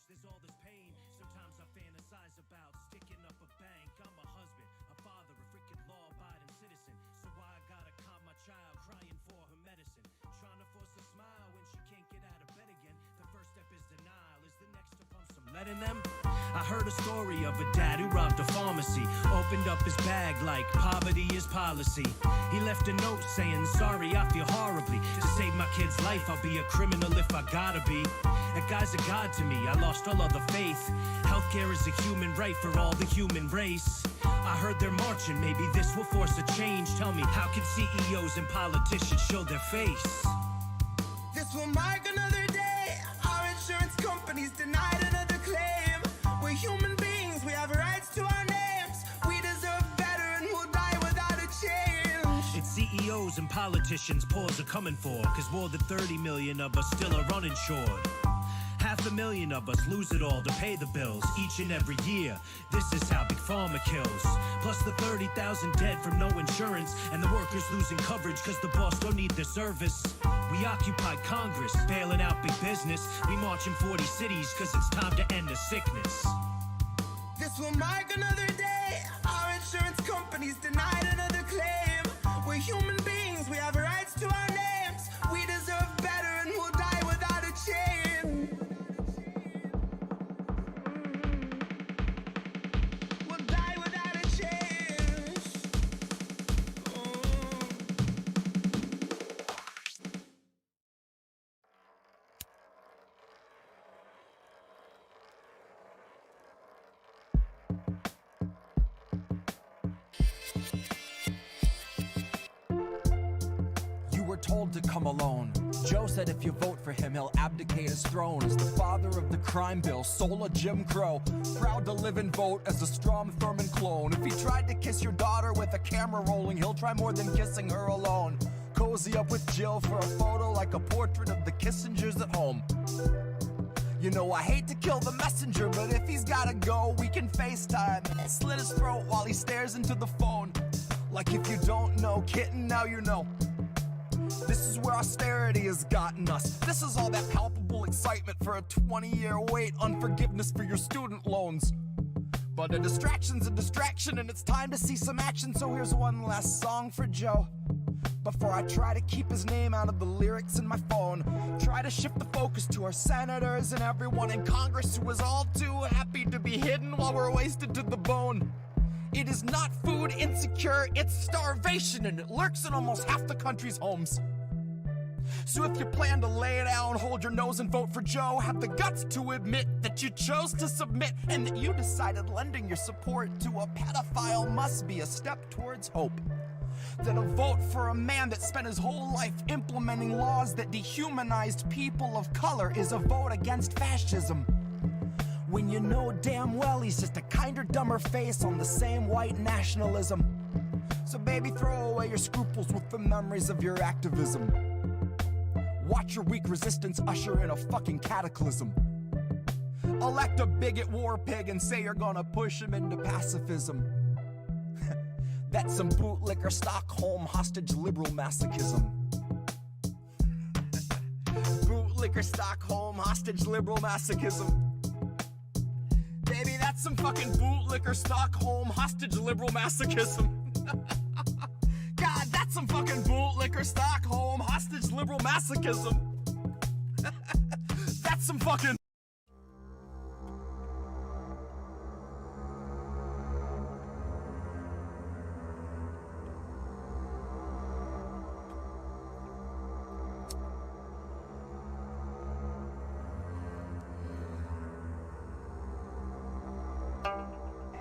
there's all this pain. Sometimes I fantasize about sticking up a bank. I'm a husband, a father, a freaking law-abiding citizen. So why I gotta calm my child crying for her medicine? Trying to force a smile when she can't get out of bed again. The first step is denial. Is the next to pump some lead in them? I heard a story of a dad who robbed a pharmacy. Opened up his bag like poverty is policy. He left a note saying, sorry, I feel horribly. To save my kid's life, I'll be a criminal if I gotta be. That guy's a god to me, I lost all other faith. Healthcare is a human right for all the human race. I heard they're marching, maybe this will force a change. Tell me, how can CEOs and politicians show their face? This will mark another day. Our insurance companies denied another claim. We're human beings, we have rights to our names. We deserve better and we'll die without a change. It's CEOs and politicians paws are coming for, cause more than 30 million of us still are uninsured. 500,000 of us lose it all to pay the bills each and every year. This is how big pharma kills. Plus the 30,000 dead from no insurance, and the workers losing coverage cause the boss don't need their service. We occupy Congress, bailing out big business. We march in 40 cities cause it's time to end the sickness. This will mark another day. Our insurance companies denied another claim. We're human beings, we have rights to our names. We deserve better and we'll die without a change. We'll die without a change. Told to come alone. Joe said if you vote for him, he'll abdicate his throne as the father of the crime bill, soul of Jim Crow. Proud to live and vote as a Strom Thurmond clone. If he tried to kiss your daughter with a camera rolling, he'll try more than kissing her alone. Cozy up with Jill for a photo like a portrait of the Kissingers at home. You know, I hate to kill the messenger, but if he's gotta go, we can FaceTime. Slit his throat while he stares into the phone. Like if you don't know, kitten, now you know. This is where austerity has gotten us. This is all that palpable excitement for a 20-year wait on forgiveness for your student loans. But a distraction's a distraction and it's time to see some action. So here's one last song for Joe. Before I try to keep his name out of the lyrics in my phone. Try to shift the focus to our senators and everyone in Congress who is all too happy to be hidden while we're wasted to the bone. It is not food insecure, it's starvation, and it lurks in almost half the country's homes. So if you plan to lay down, hold your nose and vote for Joe, have the guts to admit that you chose to submit and that you decided lending your support to a pedophile must be a step towards hope. That a vote for a man that spent his whole life implementing laws that dehumanized people of color is a vote against fascism. When you know damn well he's just a kinder, dumber face on the same white nationalism. So baby, throw away your scruples with the memories of your activism. Watch your weak resistance usher in a fucking cataclysm. Elect a bigot war pig and say you're gonna push him into pacifism. That's some bootlicker Stockholm hostage liberal masochism. Bootlicker Stockholm hostage liberal masochism. Baby, that's some fucking bootlicker Stockholm hostage liberal masochism. God, that's some fucking bootlicker Stockholm hostage liberal masochism. That's some fucking...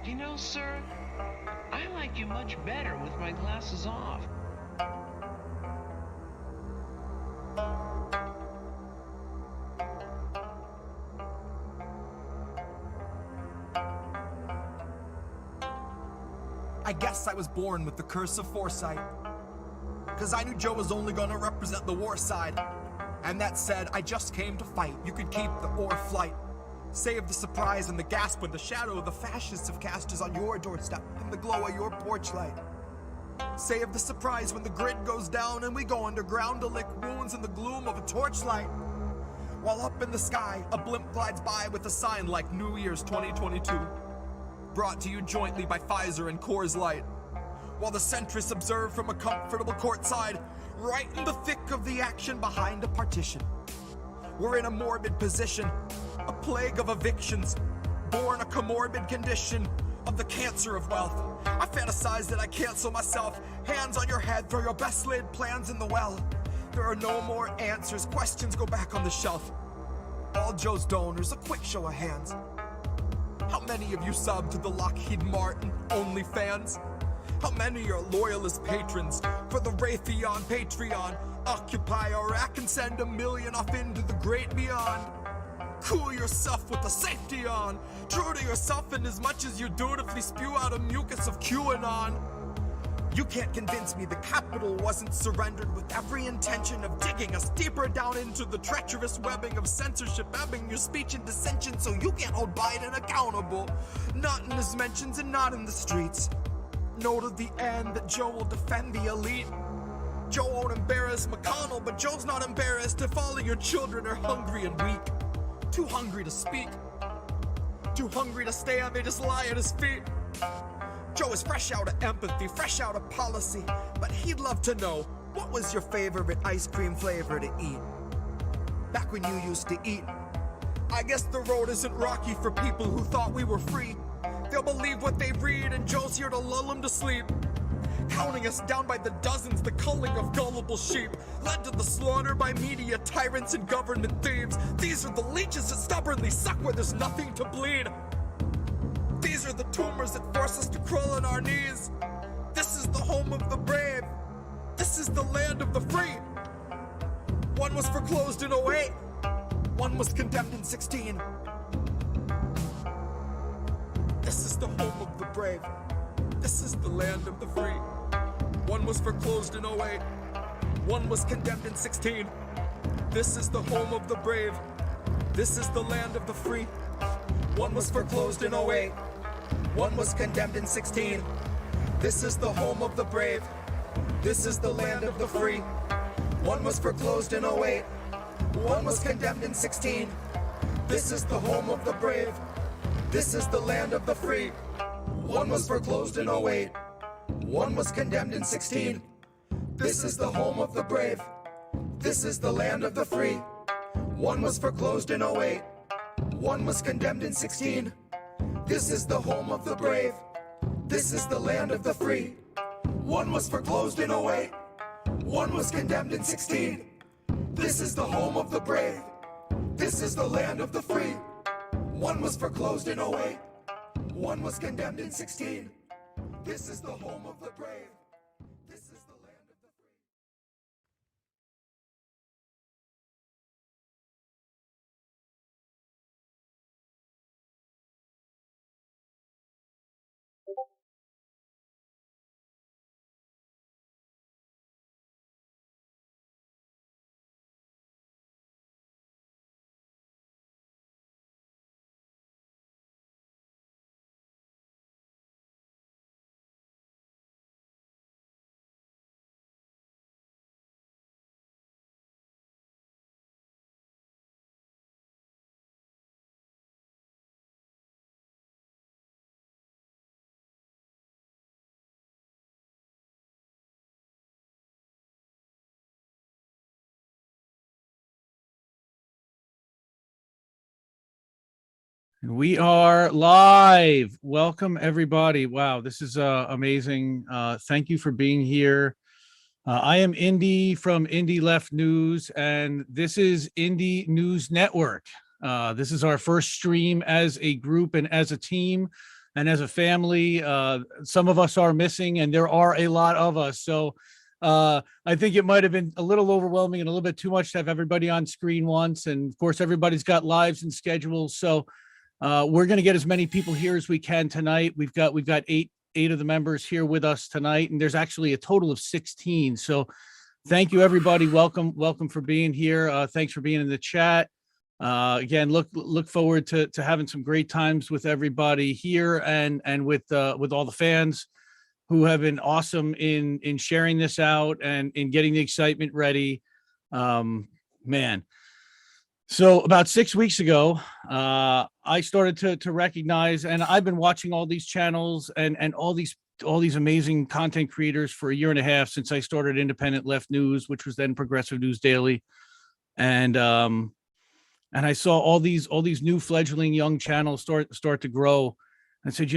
You know, sir, I like you much better with my glasses off. I guess I was born with the curse of foresight. Cause I knew Joe was only gonna represent the war side. And that said, I just came to fight. You could keep the or flight. Save the surprise and the gasp when the shadow of the fascists have cast is on your doorstep in the glow of your porch light. Save the surprise when the grid goes down and we go underground to lick wounds in the gloom of a torchlight. While up in the sky, a blimp glides by with a sign like New Year's 2022. Brought to you jointly by Pfizer and Coors Light. While the centrists observe from a comfortable courtside, right in the thick of the action behind a partition. We're in a morbid position, a plague of evictions, born a comorbid condition of the cancer of wealth. I fantasize that I cancel myself. Hands on your head, throw your best laid plans in the well. There are no more answers, questions go back on the shelf. All Joe's donors, a quick show of hands. How many of you sub to the Lockheed Martin OnlyFans? How many are loyalist patrons for the Raytheon Patreon? Occupy Iraq and send $1 million off into the great beyond. Cool yourself with the safety on. True to yourself in as much as you dutifully spew out a mucus of QAnon. You can't convince me the Capitol wasn't surrendered with every intention of digging us deeper down into the treacherous webbing of censorship, ebbing your speech and dissension so you can't hold Biden accountable. Not in his mentions and not in the streets. No to the end that Joe will defend the elite. Joe won't embarrass McConnell, but Joe's not embarrassed if all of your children are hungry and weak. Too hungry to speak. Too hungry to stand, they just lie at his feet. Joe is fresh out of empathy, fresh out of policy, but he'd love to know, what was your favorite ice cream flavor to eat? Back when you used to eat. I guess the road isn't rocky for people who thought we were free. They'll believe what they read, and Joe's here to lull them to sleep. Counting us down by the dozens, the culling of gullible sheep, led to the slaughter by media tyrants and government thieves. These are the leeches that stubbornly suck where there's nothing to bleed. These are the tumors that force us to crawl on our knees. This is the home of the brave. This is the land of the free. One was foreclosed in 08. One was condemned in 16. This is the home of the brave. This is the land of the free. One was foreclosed in 08. One was condemned in 16. This is the home of the brave. This is the land of the free. One was foreclosed in 08. One was condemned in 16. This is the home of the brave. This is the land of the free. One was foreclosed in 08. One was condemned in 16. This is the home of the brave. This is the land of the free. One was foreclosed in 08. One was condemned in 16. This is the home of the brave. This is the land of the free. One was foreclosed in 08. One was condemned in 16. This is the home of the brave. This is the land of the free. One was foreclosed in 08. One was condemned in 16. This is the home of the brave. This is the land of the free. One was foreclosed in 08. One was condemned in 16. This is the home of the brave. This is the land of the free. We are live. Welcome, everybody. Wow, this is amazing. Thank you for being here. I am Indy from Indie Left News, and this is Indie News Network. This is our first stream as a group and as a team and as a family. Some of us are missing, and there are a lot of us. So I think it might have been a little overwhelming and a little bit too much to have everybody on screen once. And of course, everybody's got lives and schedules. So we're going to get as many people here as we can tonight. We've got eight of the members here with us tonight, and there's actually a total of 16. So thank you, everybody. Welcome for being here. Thanks for being in the chat. Again, look forward to having some great times with everybody here and with all the fans who have been awesome in sharing this out and in getting the excitement ready. Man. So about 6 weeks ago, I started to recognize, and I've been watching all these channels and all these amazing content creators for a year and a half since I started Independent Left News, which was then Progressive News Daily, and I saw all these new fledgling young channels start to grow. I said,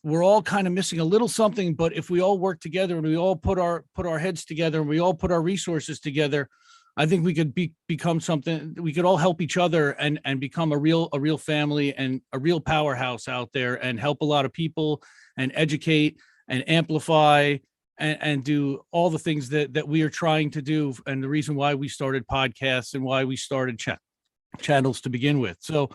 we're all kind of missing a little something, but if we all work together and we all put our heads together and we all put our resources together, I think we could become something. We could all help each other and become a real family and a real powerhouse out there and help a lot of people and educate and amplify and do all the things that we are trying to do. And the reason why we started podcasts and why we started channels to begin with. So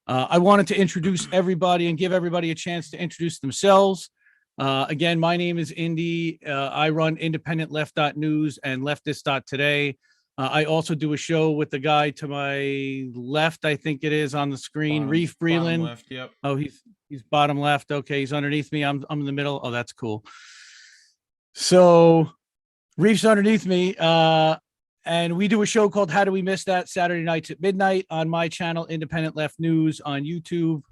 I wanted to introduce everybody and give everybody a chance to introduce themselves. Again, my name is Indy. I run independentleft.news and leftist.today. I also do a show with the guy to my left, I think it is on the screen, Reef Breland. Left, yep. Oh, he's bottom left. Okay, he's underneath me. I'm in the middle. Oh, that's cool. So Reef's underneath me. And we do a show called How Do We Miss That? Saturday nights at midnight on my channel, Independent Left News on YouTube.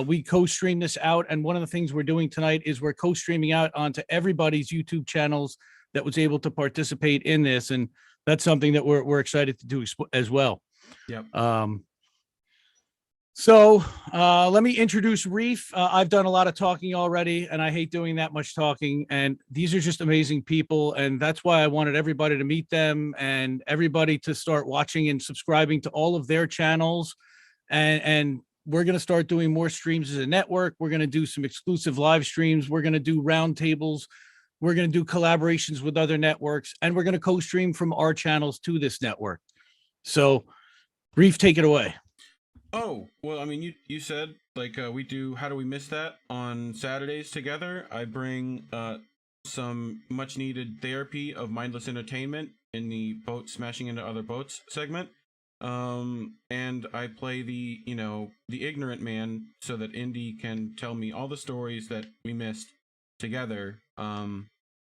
We co-stream this out. And one of the things we're doing tonight is we're co-streaming out onto everybody's YouTube channels that was able to participate in this. And that's something that we're excited to do as well. Yep. So let me introduce Reef. I've done a lot of talking already, and I hate doing that much talking. And these are just amazing people. And that's why I wanted everybody to meet them and everybody to start watching and subscribing to all of their channels. And we're going to start doing more streams as a network. We're going to do some exclusive live streams. We're going to do roundtables. We're going to do collaborations with other networks, and we're going to co-stream from our channels to this network. So, Reef, take it away. Oh, well, I mean, you said, like, we do How Do We Miss That on Saturdays together. I bring some much-needed therapy of mindless entertainment in the boat smashing into other boats segment. And I play the ignorant man so that Indy can tell me all the stories that we missed together.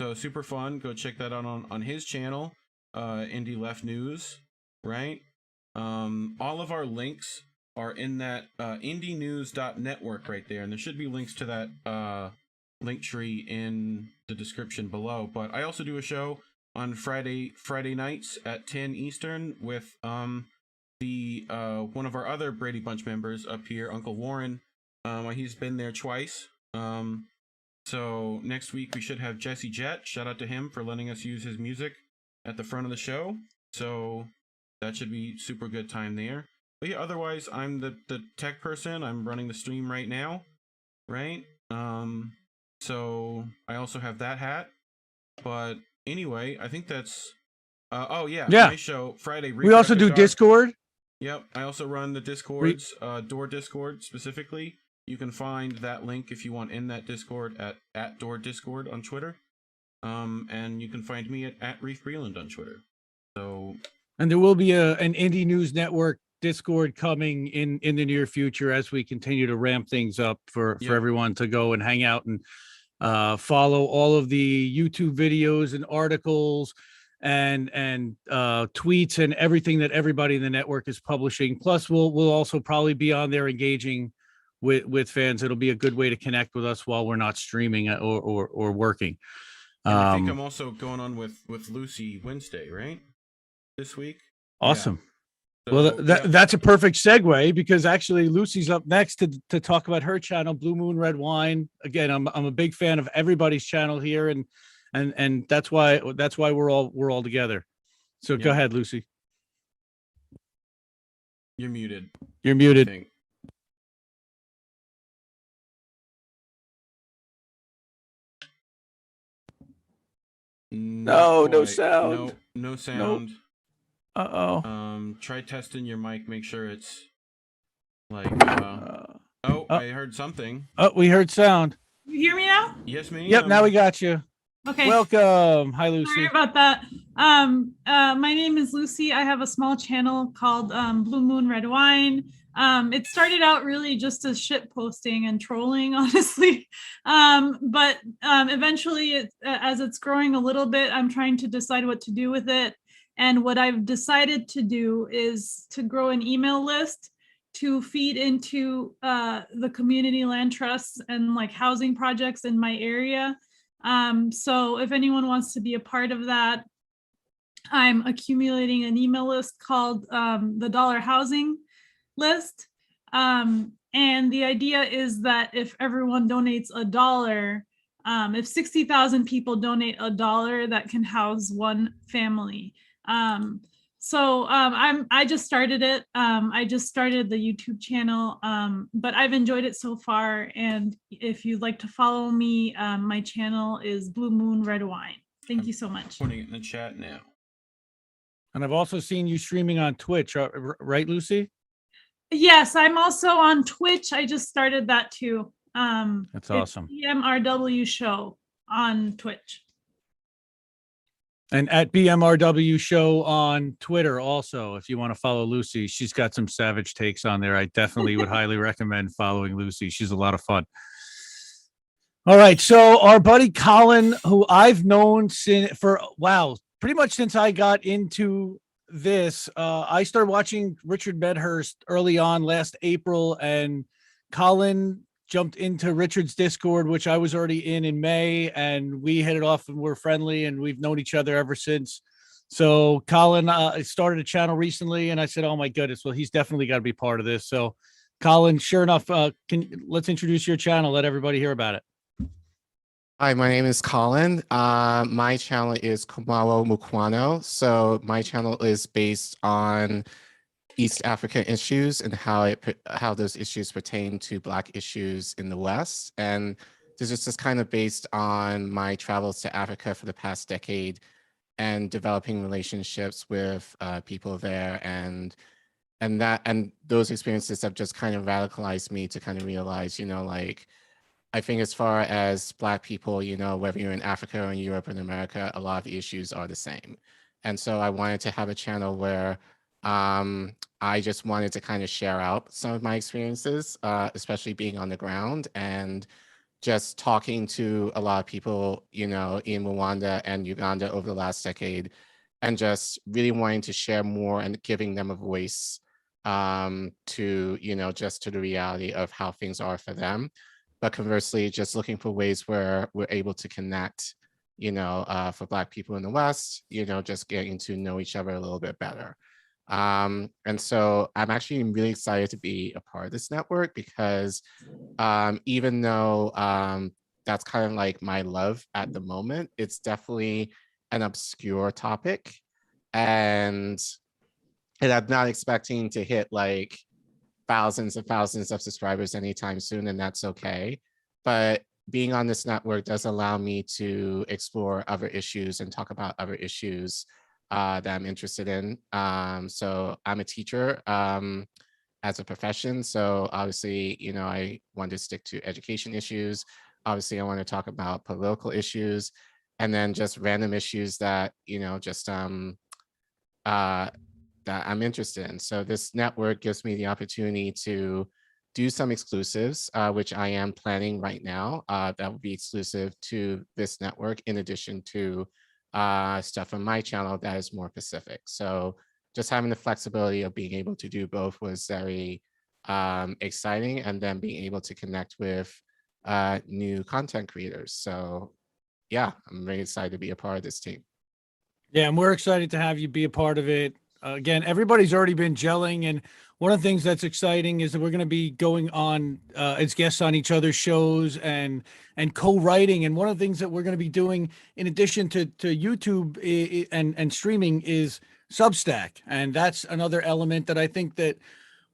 So super fun. Go check that out on his channel, Indy Left News, right? All of our links are in that indienews.network right there, and there should be links to that link tree in the description below. But I also do a show on Friday nights at 10 Eastern with the one of our other Brady Bunch members up here, Uncle Warren. He's been there twice. So next week we should have Jesse Jett. Shout out to him for letting us use his music at the front of the show. So that should be super good time there. But yeah, otherwise I'm the tech person. I'm running the stream right now, right? So I also have that hat. But anyway, I think that's my show Friday. We also do Discord. Yep, I also run the Discords, Door Discord specifically. You can find that link if you want in that Discord at Door Discord on Twitter. And you can find me at Reef Breland on Twitter. So, and there will be an Indie News Network Discord coming in the near future as we continue to ramp things up for everyone to go and hang out and follow all of the YouTube videos and articles and tweets and everything that everybody in the network is publishing. Plus, we'll also probably be on there engaging with fans. It'll be a good way to connect with us while we're not streaming or working. And I think I'm also going on with Lucy Wednesday, right? This week. Awesome. Yeah. Well, that's a perfect segue because actually Lucy's up next to talk about her channel, Blue Moon Red Wine. Again, I'm a big fan of everybody's channel here, and that's why we're all together. So Go ahead, Lucy. You're muted. You're muted. No sound. No sound. Nope. Try testing your mic. Make sure it's like. Oh, I heard something. Oh, we heard sound. You hear me now? Yes, ma'am. Yep, now we got you. Okay. Welcome. Hi, Lucy. Sorry about that. My name is Lucy. I have a small channel called Blue Moon Red Wine. It started out really just as shit posting and trolling, honestly. But eventually, as it's growing a little bit, I'm trying to decide what to do with it. And what I've decided to do is to grow an email list to feed into the community land trusts and like housing projects in my area. So if anyone wants to be a part of that, I'm accumulating an email list called the Dollar Housing List. And the idea is that if everyone donates $1, if 60,000 people donate $1, that can house one family. I just started it. I just started the YouTube channel, but I've enjoyed it so far. And if you'd like to follow me, my channel is Blue Moon Red Wine. Thank you so much. Putting it in the chat now. And I've also seen you streaming on Twitch, right, Lucy? Yes, I'm also on Twitch. I just started that too. That's awesome. BMRW show on Twitch. And at BMRW show on Twitter also, if you want to follow Lucy. She's got some savage takes on there. I definitely would highly recommend following Lucy. She's a lot of fun. All right, so our buddy Colin, who I've known pretty much since I got into this, I started watching Richard Medhurst early on last April, and Colin jumped into Richard's Discord, which I was already in May, and we hit it off and we're friendly, and we've known each other ever since. So Colin started a channel recently, and I said, oh my goodness, well, he's definitely got to be part of this. So Colin, sure enough, let's introduce your channel, let everybody hear about it. Hi, my name is Colin. My channel is Kumalo Mukwano. So my channel is based on East African issues and how those issues pertain to Black issues in the West. And this is just kind of based on my travels to Africa for the past decade and developing relationships with people there, and those experiences have just kind of radicalized me to kind of realize, like, I think as far as Black people, whether you're in Africa or in Europe or in America, a lot of the issues are the same. And so I wanted to have a channel where I just wanted to kind of share out some of my experiences, especially being on the ground and just talking to a lot of people, in Rwanda and Uganda over the last decade, and just really wanting to share more and giving them a voice to the reality of how things are for them. But conversely, just looking for ways where we're able to connect, for Black people in the West, just getting to know each other a little bit better. And so I'm actually really excited to be a part of this network because even though that's kind of like my love at the moment, it's definitely an obscure topic. And I'm not expecting to hit like thousands and thousands of subscribers anytime soon, and that's okay. But being on this network does allow me to explore other issues and talk about other issues that I'm interested in. So I'm a teacher as a profession. So obviously, I want to stick to education issues. Obviously, I want to talk about political issues, and then just random issues that, that I'm interested in. So this network gives me the opportunity to do some exclusives, which I am planning right now. That will be exclusive to this network, in addition to stuff on my channel that is more specific. So just having the flexibility of being able to do both was very exciting, and then being able to connect with new content creators. So yeah, I'm very excited to be a part of this team. Yeah, and we're excited to have you be a part of it. Again, everybody's already been gelling, and one of the things that's exciting is that we're going to be going on as guests on each other's shows and co-writing. And one of the things that we're going to be doing, in addition to YouTube and streaming, is Substack, and that's another element that I think that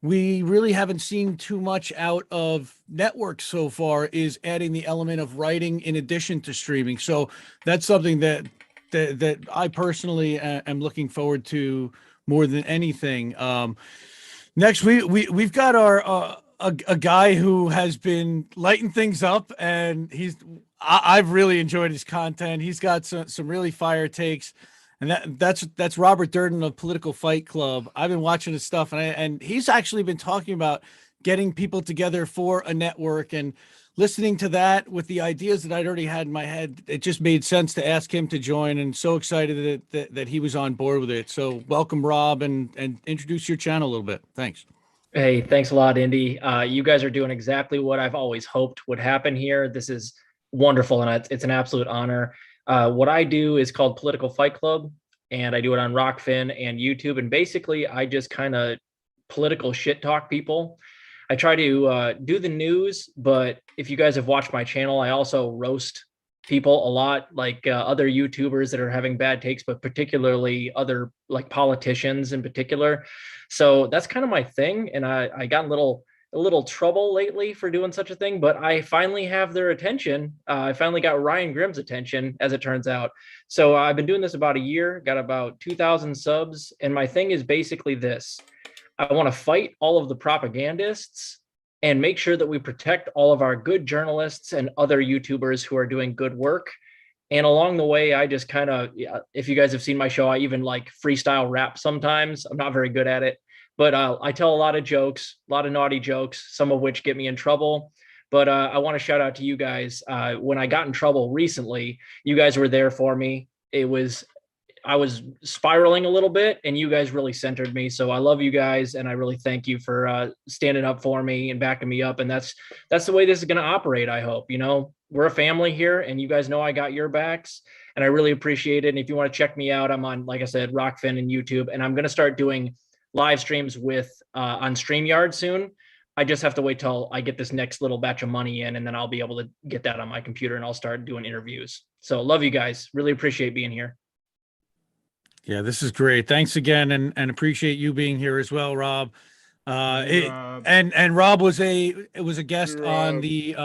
we really haven't seen too much out of networks so far, is adding the element of writing in addition to streaming. So that's something that I personally am looking forward to more than anything. Next, we've got our a guy who has been lighting things up, and I've really enjoyed his content. He's got some really fire takes, and that's Robert Durden of Political Fight Club. I've been watching his stuff, and he's actually been talking about getting people together for a network and listening to that with the ideas that I'd already had in my head, it just made sense to ask him to join, and so excited that he was on board with it. So welcome, Rob, and introduce your channel a little bit. Thanks. Hey, thanks a lot, Indy. You guys are doing exactly what I've always hoped would happen here. This is wonderful, and it's an absolute honor. What I do is called Political Fight Club, and I do it on Rockfin and YouTube. And basically, I just kind of political shit talk people. I try to do the news, but if you guys have watched my channel, I also roast people a lot, like other YouTubers that are having bad takes, but particularly other like politicians in particular. So that's kind of my thing. And I got a little trouble lately for doing such a thing, but I finally have their attention. I finally got Ryan Grimm's attention, as it turns out. So I've been doing this about a year, got about 2,000 subs. And my thing is basically this. I want to fight all of the propagandists and make sure that we protect all of our good journalists and other YouTubers who are doing good work. And along the way, I just kind of, if you guys have seen my show, I even like freestyle rap sometimes. I'm not very good at it, but I tell a lot of jokes, a lot of naughty jokes, some of which get me in trouble. But I want to shout out to you guys. When I got in trouble recently, you guys were there for me. I was spiraling a little bit, and you guys really centered me. So I love you guys, and I really thank you for standing up for me and backing me up. And that's the way this is going to operate. I hope, we're a family here, and you guys know I got your backs, and I really appreciate it. And if you want to check me out, I'm on, like I said, Rockfin and YouTube, and I'm going to start doing live streams on StreamYard soon. I just have to wait till I get this next little batch of money in, and then I'll be able to get that on my computer, and I'll start doing interviews. So love you guys. Really appreciate being here. Yeah, this is great. Thanks again, and appreciate you being here as well, Rob. Rob. And Rob was a guest on the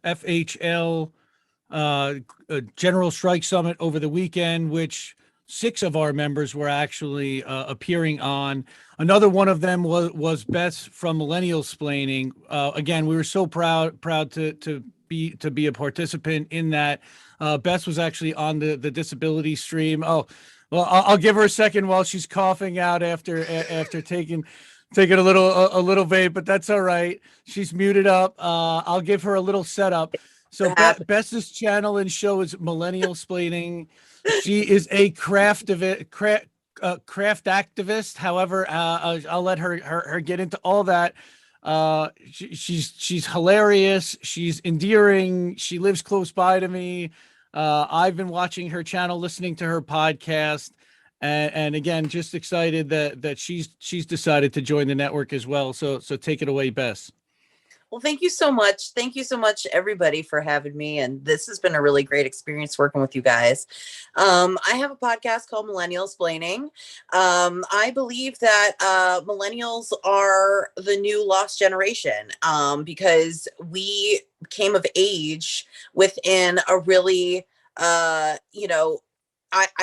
FHL General Strike Summit over the weekend, which 6 of our members were actually appearing on. Another one of them was Bess from Millennial Splaining. Again, we were so proud to be a participant in that. Bess was actually on the disability stream. Oh. Well, I'll give her a second while she's coughing out after taking a little vape, but that's all right. She's muted up. I'll give her a little setup. So Bess's channel and show is Millennial Splaining. She is a craft activist. However, I'll let her get into all that. She's hilarious. She's endearing. She lives close by to me. I've been watching her channel, listening to her podcast, and again, just excited that she's decided to join the network as well. So take it away, Bess. Well, thank you so much. Thank you so much, everybody, for having me. And this has been a really great experience working with you guys. I have a podcast called Millennial Splaining. I believe that millennials are the new lost generation because we came of age within a really, I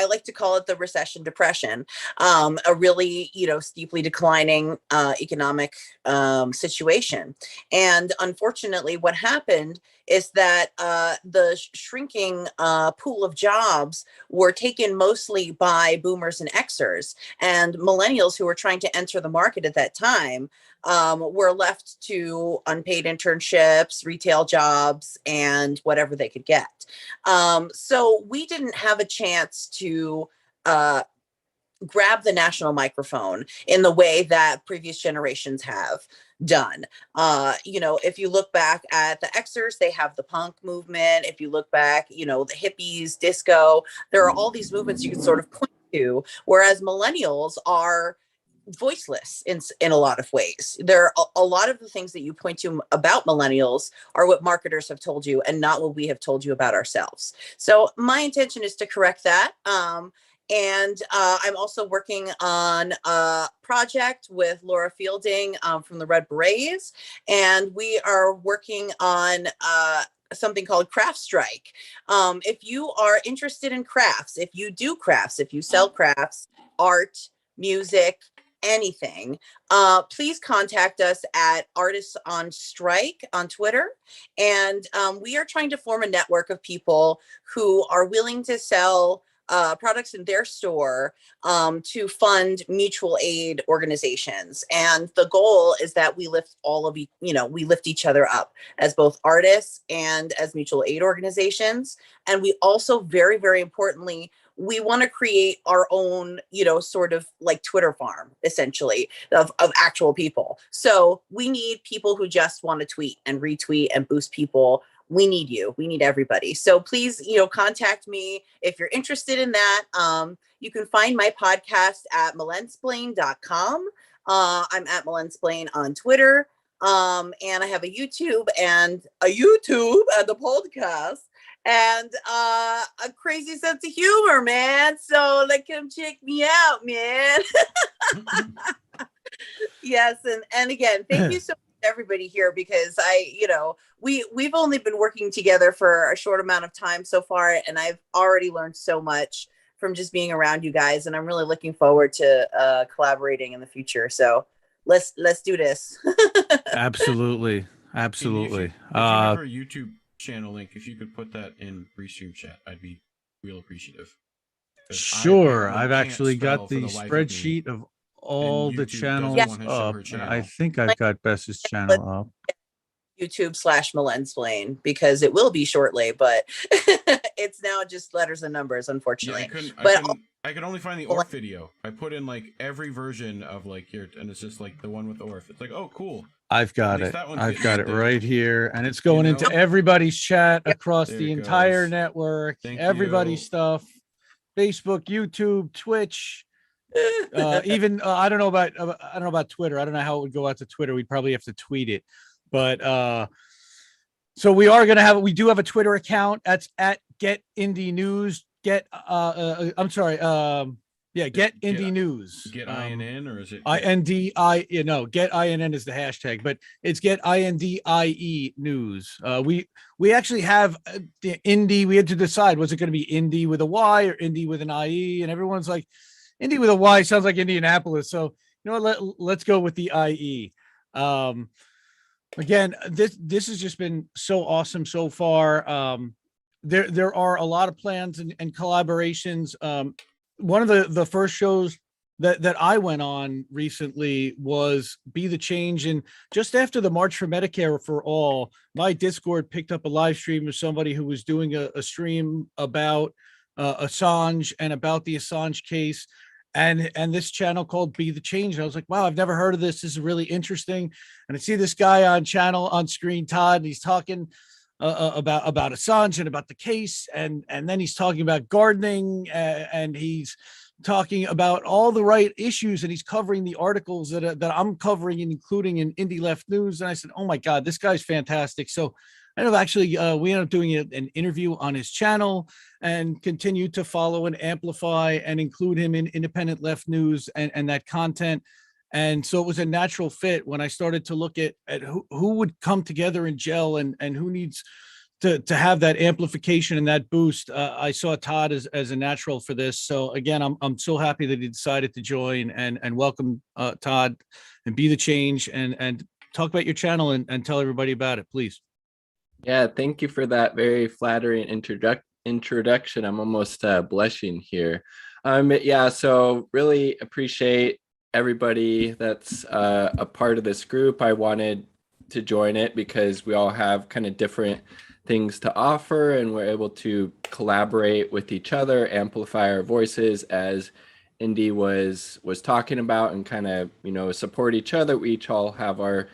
like to call it the recession depression, a really, steeply declining economic situation. And unfortunately, what happened is that the shrinking pool of jobs were taken mostly by boomers and Xers, and millennials who were trying to enter the market at that time were left to unpaid internships, retail jobs, and whatever they could get. So we didn't have a chance to grab the national microphone in the way that previous generations have done. If you look back at the Xers, they have the punk movement. If you look back, the hippies, disco, there are all these movements you can sort of point to, whereas millennials are voiceless in a lot of ways. There are a lot of the things that you point to about millennials are what marketers have told you and not what we have told you about ourselves. So my intention is to correct that. And I'm also working on a project with Laura Fielding from the Red Berets, and we are working on something called Craft Strike. If you are interested in crafts, if you do crafts, if you sell crafts, art, music, anything, please contact us at Artists on Strike on Twitter. And we are trying to form a network of people who are willing to sell products in their store to fund mutual aid organizations. And the goal is that we lift all of we lift each other up as both artists and as mutual aid organizations. And we also very, very importantly, we want to create our own, sort of like Twitter farm, essentially, of actual people. So we need people who just want to tweet and retweet and boost people. We need you. We need everybody. So please, contact me if you're interested in that. You can find my podcast at milensplain.com. I'm at Milensplain on Twitter. And I have a YouTube and a podcast and a crazy sense of humor, man. So come check me out, man. Yes, and again, thank you so much to everybody here, because we've only been working together for a short amount of time so far, and I've already learned so much from just being around you guys, and I'm really looking forward to collaborating in the future. So let's do this. Absolutely. If you have a YouTube channel link, if you could put that in Restream chat, I'd be real appreciative. Sure. I've actually got the spreadsheet of all the channels up. I think I've got Bess's channel up. YouTube/Milensplain, because it will be shortly, but it's now just letters and numbers, unfortunately. Yeah, I could only find the Orf video. I put in every version of here, and it's just the one with Orf. It's oh, cool. I've got it. I've got it right here, and it's going into everybody's chat across the entire network. Everybody's stuff: Facebook, YouTube, Twitch. Even I don't know about Twitter. I don't know how it would go out to Twitter. We'd probably have to tweet it. But so we do have a Twitter account. That's at Get Indie News. Get Indie News. Get INN, or is it INDI? Get INN is the hashtag, but it's Get INDIE News. We actually have the Indie. We had to decide, was it going to be Indie with a Y or Indie with an IE? And everyone's like, Indie with a Y sounds like Indianapolis. So let's go with the IE. Again, this has just been so awesome so far. There are a lot of plans and collaborations. One of the first shows that I went on recently was Be the Change. And just after the March for Medicare for All, my Discord picked up a live stream of somebody who was doing a stream about Assange and about the Assange case. And this channel called Be the Change. And I was like, wow, I've never heard of this. This is really interesting. And I see this guy on screen, Todd, and he's talking about Assange and about the case. And then he's talking about gardening, and he's talking about all the right issues, and he's covering the articles that I'm covering, including in Indie Left News. And I said, oh my God, this guy's fantastic. So I know actually we ended up doing an interview on his channel and continue to follow and amplify and include him in Independent Left News and that content. And so it was a natural fit when I started to look at who would come together and gel and who needs to have that amplification and that boost. I saw Todd as a natural for this. So again, I'm so happy that he decided to join, and welcome Todd, and Be the Change, and talk about your channel and tell everybody about it, please. Yeah, thank you for that very flattering introduction. I'm almost blushing here. Yeah, so really appreciate everybody that's a part of this group. I wanted to join it because we all have kind of different things to offer, and we're able to collaborate with each other, amplify our voices, as Indy was talking about, and kind of support each other. We each all have our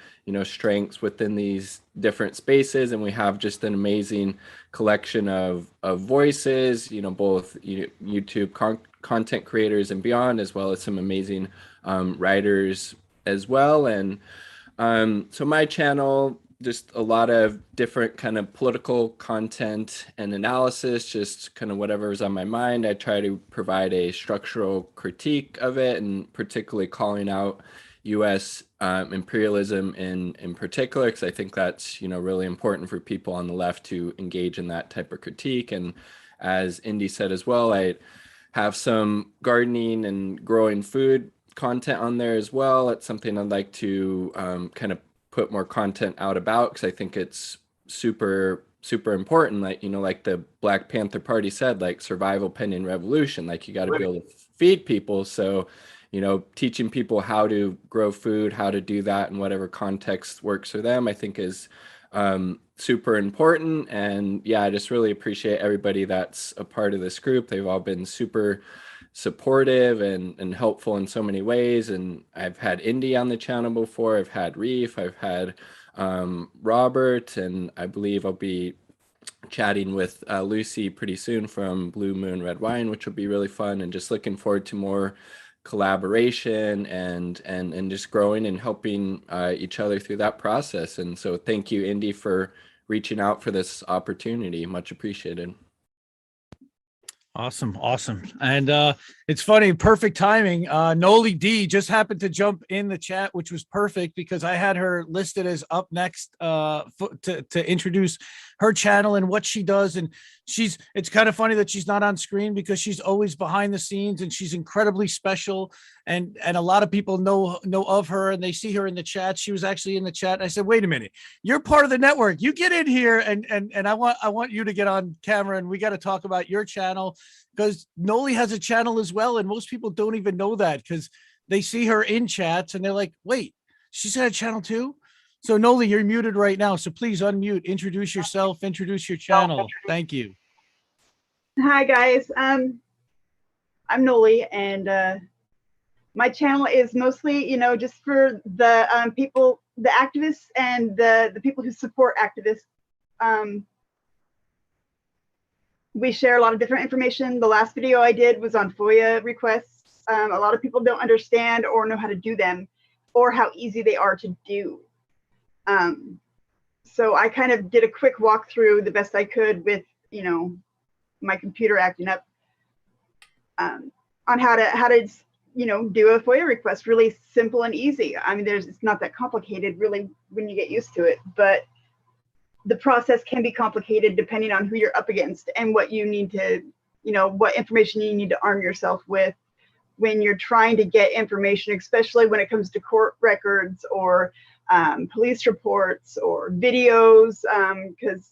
strengths within these different spaces, and we have just an amazing collection of voices, both YouTube content creators and beyond, as well as some amazing writers as well. And so my channel, just a lot of different kind of political content and analysis, just kind of whatever's on my mind. I try to provide a structural critique of it, and particularly calling out U.S. Imperialism in particular, because I think that's really important for people on the left to engage in that type of critique. And as Indy said as well, I have some gardening and growing food content on there as well. It's something I'd like to kind of put more content out about, because I think it's super super important. Like, like the Black Panther Party said, like survival pending revolution, like you got to be able to feed people. So, teaching people how to grow food, how to do that in whatever context works for them, I think is super important. And yeah, I just really appreciate everybody that's a part of this group. They've all been super supportive and helpful in so many ways. And I've had Indy on the channel before. I've had Reef. I've had Robert, and I believe I'll be chatting with Lucy pretty soon from Blue Moon Red Wine, which will be really fun. And just looking forward to more collaboration and just growing and helping each other through that process. And so thank you, Indy, for reaching out for this opportunity. Much appreciated. Awesome. And it's funny, perfect timing. Noli D just happened to jump in the chat, which was perfect because I had her listed as up next to introduce her channel and what she does. And it's kind of funny that she's not on screen because she's always behind the scenes and she's incredibly special. And a lot of people know of her and they see her in the chat. She was actually in the chat. I said, wait a minute, you're part of the network. You get in here and I want you to get on camera and we got to talk about your channel because Noli has a channel as well. And most people don't even know that because they see her in chats and they're like, wait, she's got a channel too? So Noli, you're muted right now. So please unmute, introduce yourself, introduce your channel. Thank you. Hi guys, I'm Noli and my channel is mostly, just for the people, the activists and the people who support activists. We share a lot of different information. The last video I did was on FOIA requests. A lot of people don't understand or know how to do them or how easy they are to do. So I kind of did a quick walkthrough the best I could with, my computer acting up on how to do a FOIA request really simple and easy. I mean, it's not that complicated really when you get used to it, but the process can be complicated depending on who you're up against and what you need to, what information you need to arm yourself with when you're trying to get information, especially when it comes to court records or police reports or videos, because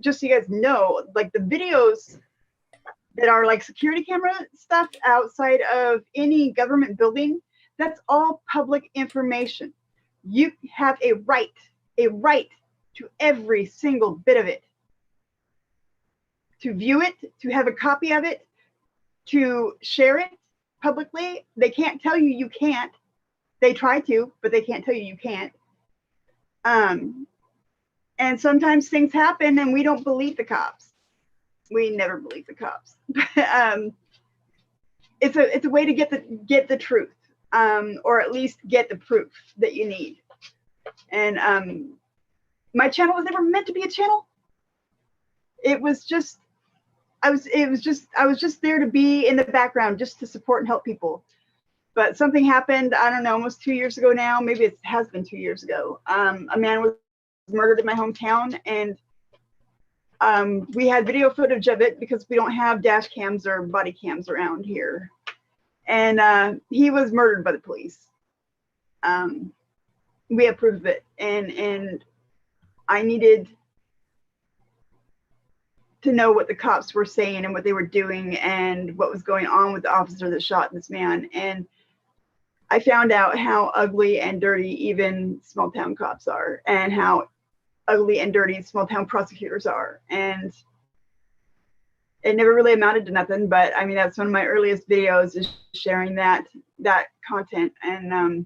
just so you guys know, like the videos that are like security camera stuff outside of any government building, that's all public information. You have a right to every single bit of it, to view it, to have a copy of it, to share it publicly. They can't tell you you can't. They try to, but they can't tell you you can't. And sometimes things happen and we don't believe the cops. We never believe the cops. It's a way to get the truth, or at least get the proof that you need. And my channel was never meant to be a channel. It was just I was just there to be in the background, just to support and help people. But something happened, I don't know, almost 2 years ago now, maybe it has been 2 years ago. A man was murdered in my hometown, and we had video footage of it because we don't have dash cams or body cams around here. And he was murdered by the police. We have proof of it, and I needed to know what the cops were saying and what they were doing and what was going on with the officer that shot this man. And I found out how ugly and dirty even small town cops are, and how ugly and dirty small town prosecutors are. And it never really amounted to nothing, but I mean, that's one of my earliest videos, is sharing that content. And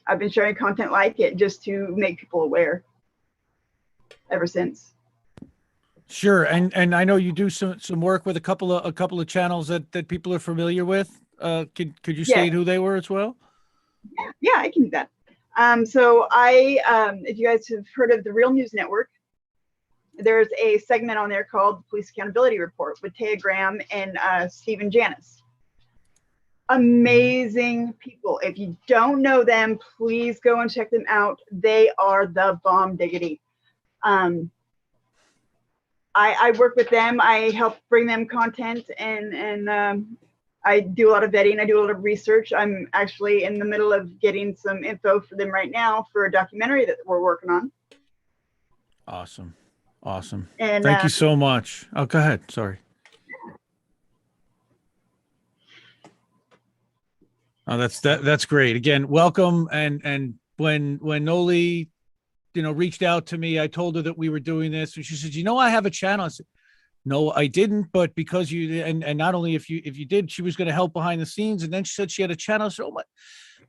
I've been sharing content like it just to make people aware ever since. Sure. And I know you do some work with a couple of channels that people are familiar with. Could you state who they were as well? Yeah, I can do that. So if you guys have heard of the Real News Network, there's a segment on there called Police Accountability Report with Taya Graham and Stephen Janis. Amazing people. If you don't know them, please go and check them out. They are the bomb diggity. I work with them. I help bring them content, and I do a lot of vetting. I do a lot of research. I'm actually in the middle of getting some info for them right now for a documentary that we're working on. Awesome. Awesome. And Thank you so much. Oh, go ahead. Sorry. Oh, that's great. Again, welcome. And when Noli, reached out to me, I told her that we were doing this, and she said, I have a channel. I said, no, I didn't, but because you and not only if you did, she was going to help behind the scenes. And then she said she had a channel. So,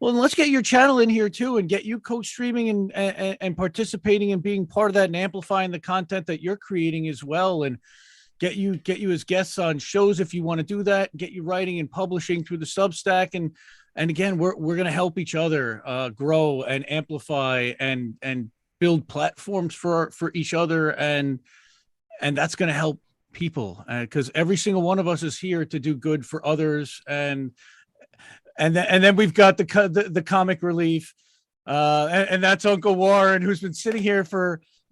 well, let's get your channel in here too, and get you co-streaming and participating and being part of that and amplifying the content that you're creating as well, and get you as guests on shows if you want to do that. Get you writing and publishing through the Substack, and again, we're going to help each other grow and amplify and build platforms for each other, and that's going to help people, because every single one of us is here to do good for others, and then we've got the comic relief, and that's Uncle Warren, who's been sitting here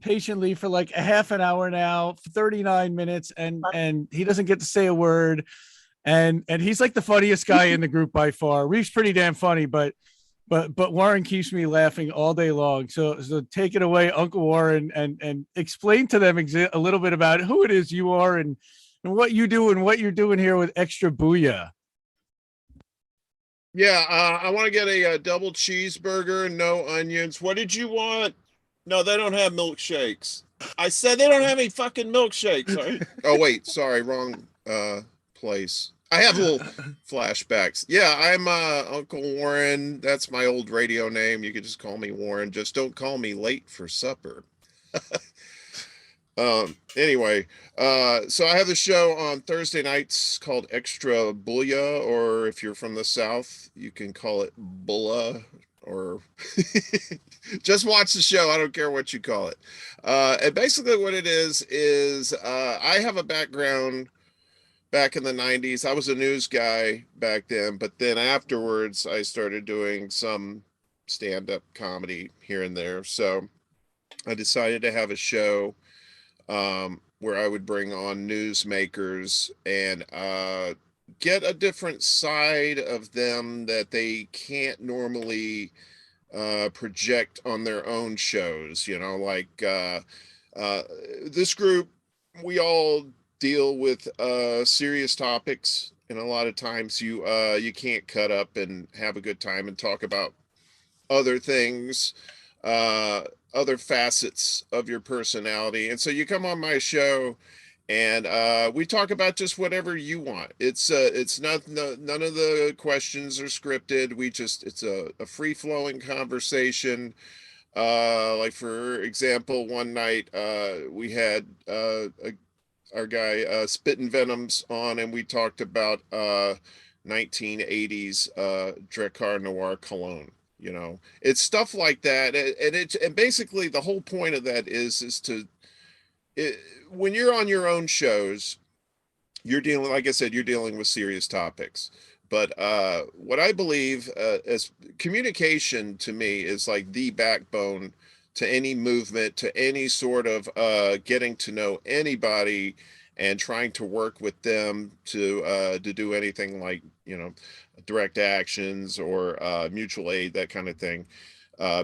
patiently for like a half an hour now, 39 minutes, and he doesn't get to say a word, and he's like the funniest guy in the group by far. Reef's pretty damn funny, but Warren keeps me laughing all day long. So take it away, Uncle Warren, and explain to them a little bit about who it is you are and what you do and what you're doing here with Extra Booyah. Yeah, I want to get a double cheeseburger, no onions. What did you want? No, they don't have milkshakes. I said they don't have any fucking milkshakes. Right? Oh, wait, sorry, wrong place. I have little flashbacks. Yeah, I'm Uncle Warren. That's my old radio name. You could just call me Warren. Just don't call me late for supper. Anyway, so I have the show on Thursday nights called Extra Booyah, or if you're from the South, you can call it Bulla, or just watch the show. I don't care what you call it. And basically what it is I have a background back in the 90s. I was a news guy back then, but then afterwards I started doing some stand-up comedy here and there. So I decided to have a show where I would bring on newsmakers and get a different side of them that they can't normally project on their own shows. Like this group, we all deal with serious topics, and a lot of times you can't cut up and have a good time and talk about other things, other facets of your personality. And so you come on my show and we talk about just whatever you want. It's not, none of the questions are scripted. It's a free-flowing conversation. Like for example, one night we had our guy Spittin' Venoms on, and we talked about 1980s Drakkar Noir cologne. It's stuff like that, and basically the whole point of that is to when you're on your own shows, you're dealing, like I said, you're dealing with serious topics. But what I believe as communication to me is like the backbone to any movement, to any sort of getting to know anybody and trying to work with them to do anything like, direct actions or mutual aid, that kind of thing.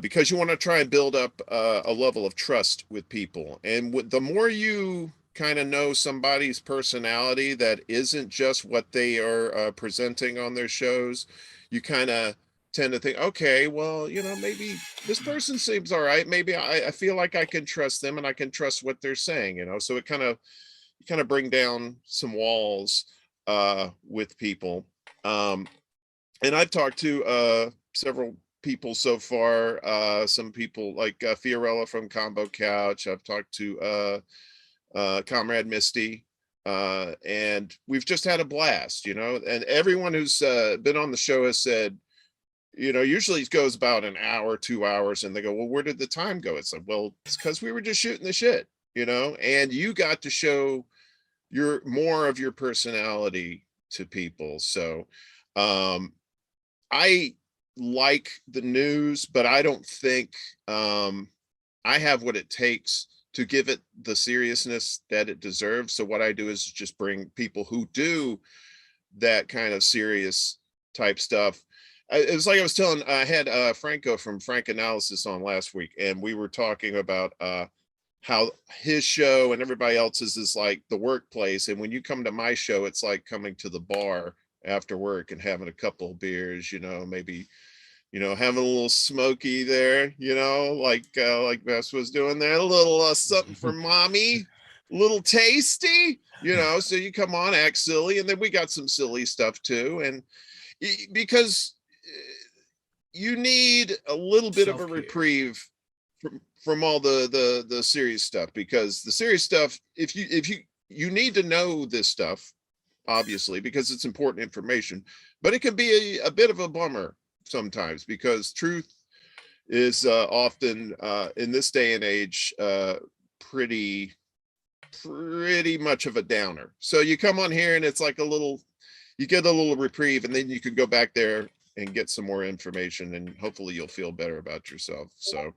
Because you want to try and build up a level of trust with people. And the more you kind of know somebody's personality that isn't just what they are presenting on their shows, you kind of tend to think, okay, well, maybe this person seems all right. Maybe I feel like I can trust them and I can trust what they're saying, so it kind of bring down some walls with people. And I've talked to several people so far, some people like Fiorella from Combo Couch. I've talked to Comrade Misty, and we've just had a blast, and everyone who's been on the show has said, usually it goes about an hour, 2 hours, and they go, well, where did the time go? It's like, well, it's because we were just shooting the shit, and you got to show more of your personality to people. So I like the news, but I don't think I have what it takes to give it the seriousness that it deserves. So what I do is just bring people who do that kind of serious type stuff. It was like I was telling, I had Franco from Frank Analysis on last week, and we were talking about how his show and everybody else's is like the workplace, and when you come to my show, it's like coming to the bar after work and having a couple of beers, maybe having a little smoky there, like Bess was doing there, a little something for mommy, a little tasty, so you come on, act silly, and then we got some silly stuff too, and because you need a little bit of a reprieve from all the serious stuff, because the serious stuff, if you need to know this stuff, obviously, because it's important information, but it can be a bit of a bummer sometimes, because truth is often in this day and age pretty much of a downer. So you come on here and it's like you get a little reprieve, and then you can go back there and get some more information, and hopefully you'll feel better about yourself. So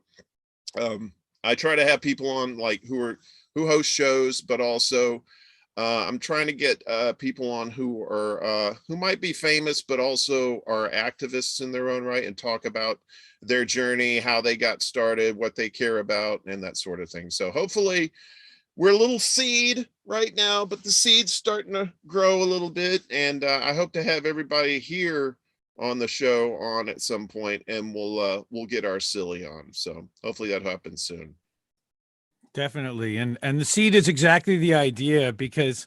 I try to have people on like who host shows, but also I'm trying to get people on who might be famous, but also are activists in their own right, and talk about their journey, how they got started, what they care about, and that sort of thing. So hopefully we're a little seed right now, but the seed's starting to grow a little bit, and I hope to have everybody here on the show on at some point, and we'll get our silly on. So hopefully that happens soon. Definitely. And the seed is exactly the idea, because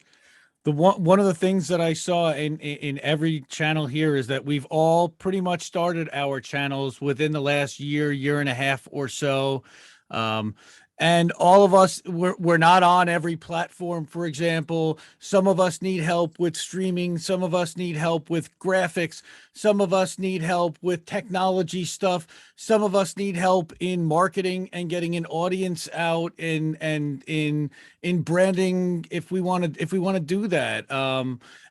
one of the things that I saw in every channel here is that we've all pretty much started our channels within the last year and a half or so. And all of us, we're not on every platform. For example, some of us need help with streaming. Some of us need help with graphics. Some of us need help with technology stuff. Some of us need help in marketing and getting an audience out and in branding if we want to do that.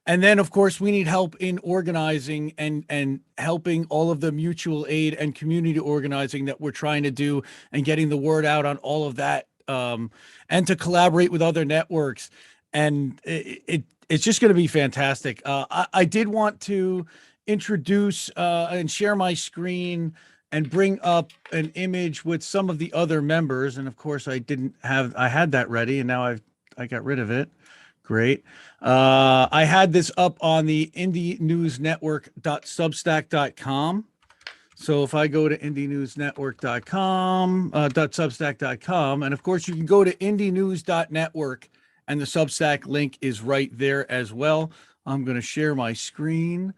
And then, of course, we need help in organizing and helping all of the mutual aid and community organizing that we're trying to do, and getting the word out on all of that, and to collaborate with other networks. And it's just going to be fantastic. I did want to introduce and share my screen and bring up an image with some of the other members. And of course, I had that ready, and now I got rid of it. Great. I had this up on the indienews.network.substack.com. So if I go to indienews.network.com, .substack.com, and of course you can go to indienews.network, and the Substack link is right there as well. I'm going to share my screen.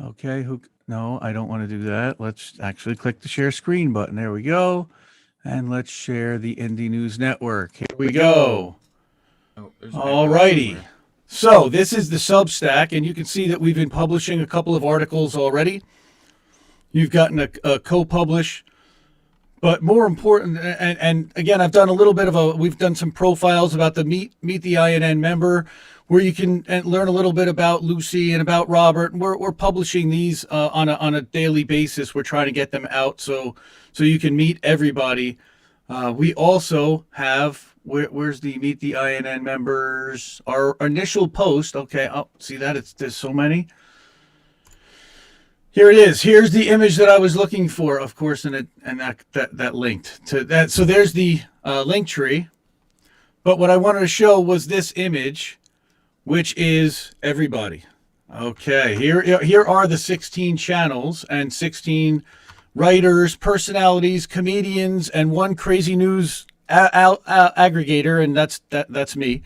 Okay. No, I don't want to do that. Let's actually click the share screen button. There we go. And let's share the Indie News Network. Here we go. All righty. So this is the Substack, and you can see that we've been publishing a couple of articles already. You've gotten a co-publish, but more important, and again, I've done a little bit of we've done some profiles about the Meet the INN member, where you can learn a little bit about Lucy and about Robert. And we're publishing these on a daily basis. We're trying to get them out so you can meet everybody. We also have, where's the Meet the INN members? Our initial post. Okay, see that? There's so many. Here it is. Here's the image that I was looking for, of course, and that linked to that. So there's the link tree. But what I wanted to show was this image, which is everybody. Okay, here are the 16 channels and 16 writers, personalities, comedians, and one crazy news aggregator, and that's me.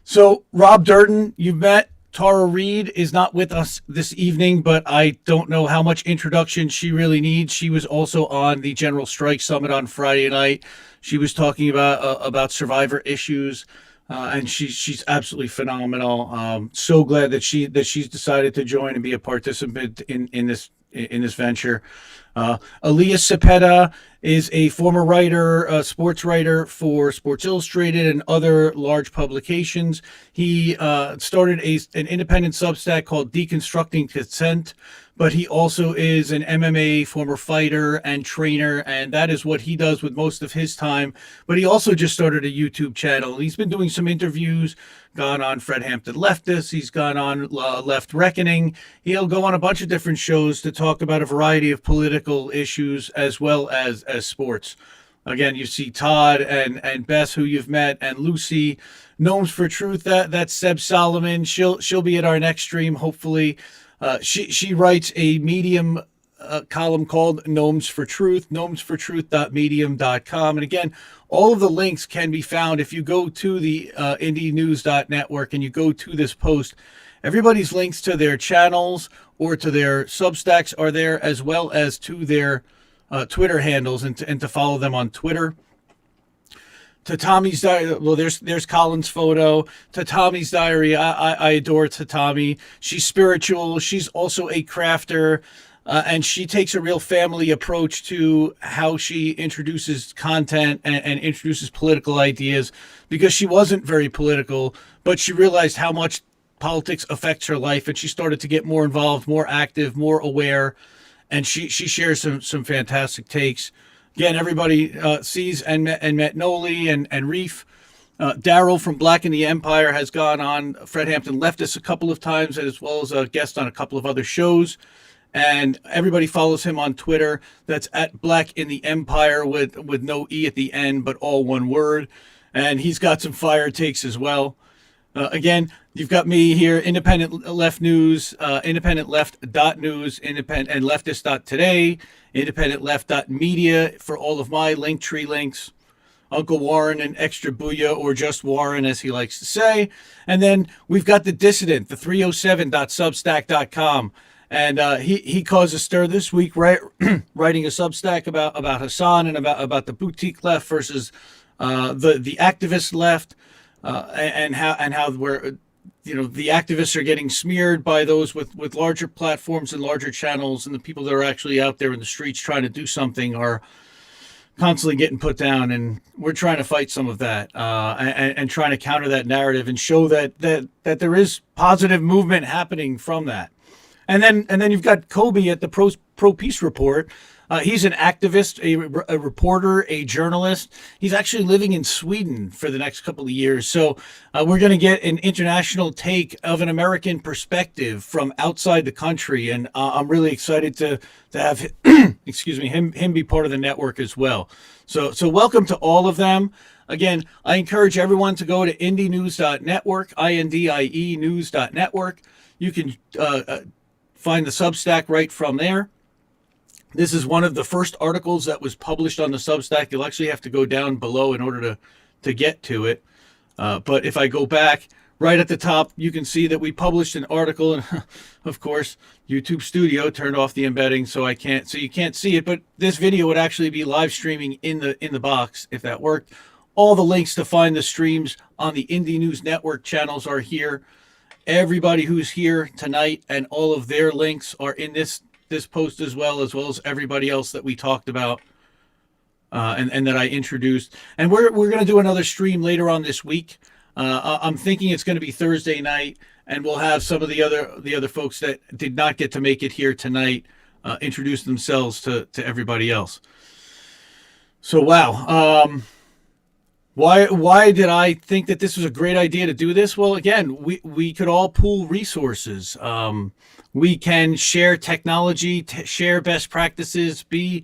So Rob Durden, you've met. Tara Reid is not with us this evening, but I don't know how much introduction she really needs. She was also on the General Strike Summit on Friday night. She was talking about survivor issues, and she's absolutely phenomenal. So glad that she's decided to join and be a participant in this venture. Elias Cepeda is a former writer, sports writer for Sports Illustrated and other large publications. He started an independent Substack called Deconstructing Consent, but he also is an MMA former fighter and trainer, and that is what he does with most of his time. But he also just started a YouTube channel. He's been doing some interviews, gone on Fred Hampton Leftist. He's gone on Left Reckoning. He'll go on a bunch of different shows to talk about a variety of political issues as well as sports. Again, you see Todd and Bess, who you've met, and Lucy. Gnomes for Truth, that's Seb Solomon. She'll be at our next stream, hopefully. She writes a Medium column called Gnomes for Truth, gnomesfortruth.medium.com. And again, all of the links can be found if you go to the indienews.network and you go to this post. Everybody's links to their channels or to their Substacks are there, as well as to their Twitter handles and to follow them on Twitter. To Tommy's diary, well, there's Colin's photo. To Tommy's diary, I adore Tatami. She's spiritual. She's also a crafter, and she takes a real family approach to how she introduces content and introduces political ideas, because she wasn't very political, but she realized how much politics affects her life, and she started to get more involved, more active, more aware, and she shares some fantastic takes. Again, everybody sees and met Noli and Reef. Daryl from Black in the Empire has gone on Fred Hampton Leftist a couple of times, as well as a guest on a couple of other shows. And everybody follows him on Twitter. That's at Black in the Empire with no E at the end, but all one word. And he's got some fire takes as well. Again, you've got me here, Independent Left News, independentleft.news, independent and leftist.today, independentleft.media for all of my Linktree links, Uncle Warren and Extra Booyah, or just Warren, as he likes to say. And then we've got the Dissident, the 307.substack.com. And he caused a stir this week, right? Writing a Substack about Hassan and about the boutique left versus the activist left. And how we're, the activists are getting smeared by those with larger platforms and larger channels, and the people that are actually out there in the streets trying to do something are constantly getting put down. And we're trying to fight some of that and trying to counter that narrative and show that there is positive movement happening from that. And then you've got Kobe at the Pro Peace Report. He's an activist, a reporter, a journalist. He's actually living in Sweden for the next couple of years. So we're going to get an international take of an American perspective from outside the country. And I'm really excited to have him be part of the network as well. So welcome to all of them. Again, I encourage everyone to go to indienews.network, INDIE news.network. You can find the Substack right from there. This is one of the first articles that was published on the Substack. You'll actually have to go down below in order to get to it. But if I go back right at the top, you can see that we published an article, and of course, YouTube Studio turned off the embedding, so you can't see it. But this video would actually be live streaming in the box if that worked. All the links to find the streams on the Indie News Network channels are here. Everybody who's here tonight and all of their links are in this post as well as everybody else that we talked about and that I introduced. And we're going to do another stream later on this week. I'm thinking it's going to be Thursday night, and we'll have some of the other folks that did not get to make it here tonight introduce themselves to everybody else. So wow. Why did I think that this was a great idea to do this? Well, again, we could all pool resources. We can share technology, share best practices, be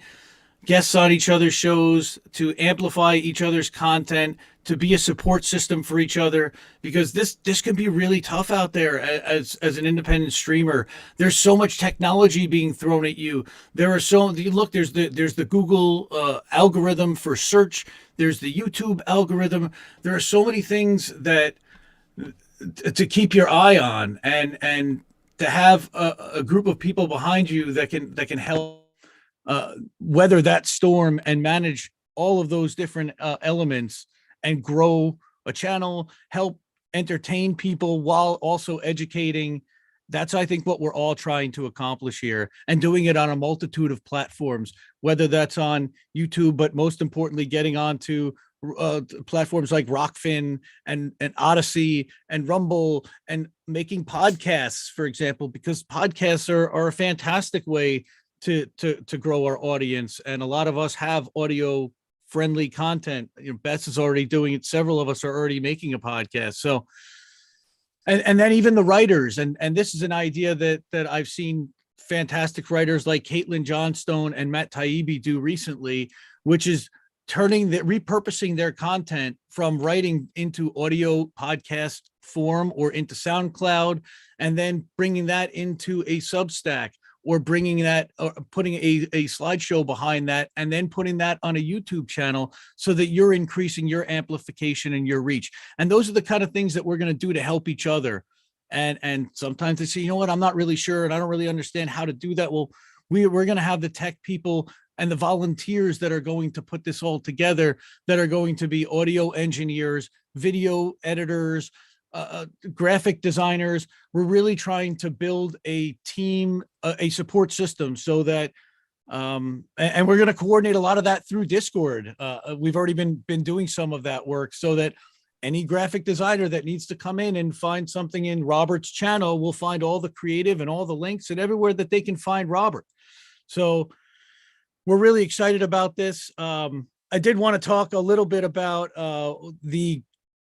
guests on each other's shows, to amplify each other's content, to be a support system for each other, because this can be really tough out there as an independent streamer. There's so much technology being thrown at you. There's the Google algorithm for search. There's the YouTube algorithm. There are so many things that to keep your eye on, and to have a group of people behind you that can help weather that storm and manage all of those different elements and grow a channel, help entertain people while also educating. That's, I think, what we're all trying to accomplish here, and doing it on a multitude of platforms, whether that's on YouTube, but most importantly, getting onto platforms like Rockfin and Odyssey and Rumble, and making podcasts, for example, because podcasts are a fantastic way to grow our audience. And a lot of us have audio friendly content. Bess is already doing it. Several of us are already making a podcast. So, and then even the writers, and this is an idea that I've seen fantastic writers like Caitlin Johnstone and Matt Taibbi do recently, which is repurposing their content from writing into audio podcast form or into SoundCloud, and then bringing that into a Substack, or bringing that, or putting a slideshow behind that, and then putting that on a YouTube channel, so that you're increasing your amplification and your reach. And those are the kind of things that we're going to do to help each other. And sometimes they say, you know what, I'm not really sure, and I don't really understand how to do that. Well, we're going to have the tech people and the volunteers that are going to put this all together, that are going to be audio engineers, video editors, graphic designers. We're really trying to build a team, a support system, so that, and we're going to coordinate a lot of that through Discord. We've already been doing some of that work, so that any graphic designer that needs to come in and find something in Robert's channel will find all the creative and all the links and everywhere that they can find Robert. So we're really excited about this. I did want to talk a little bit about the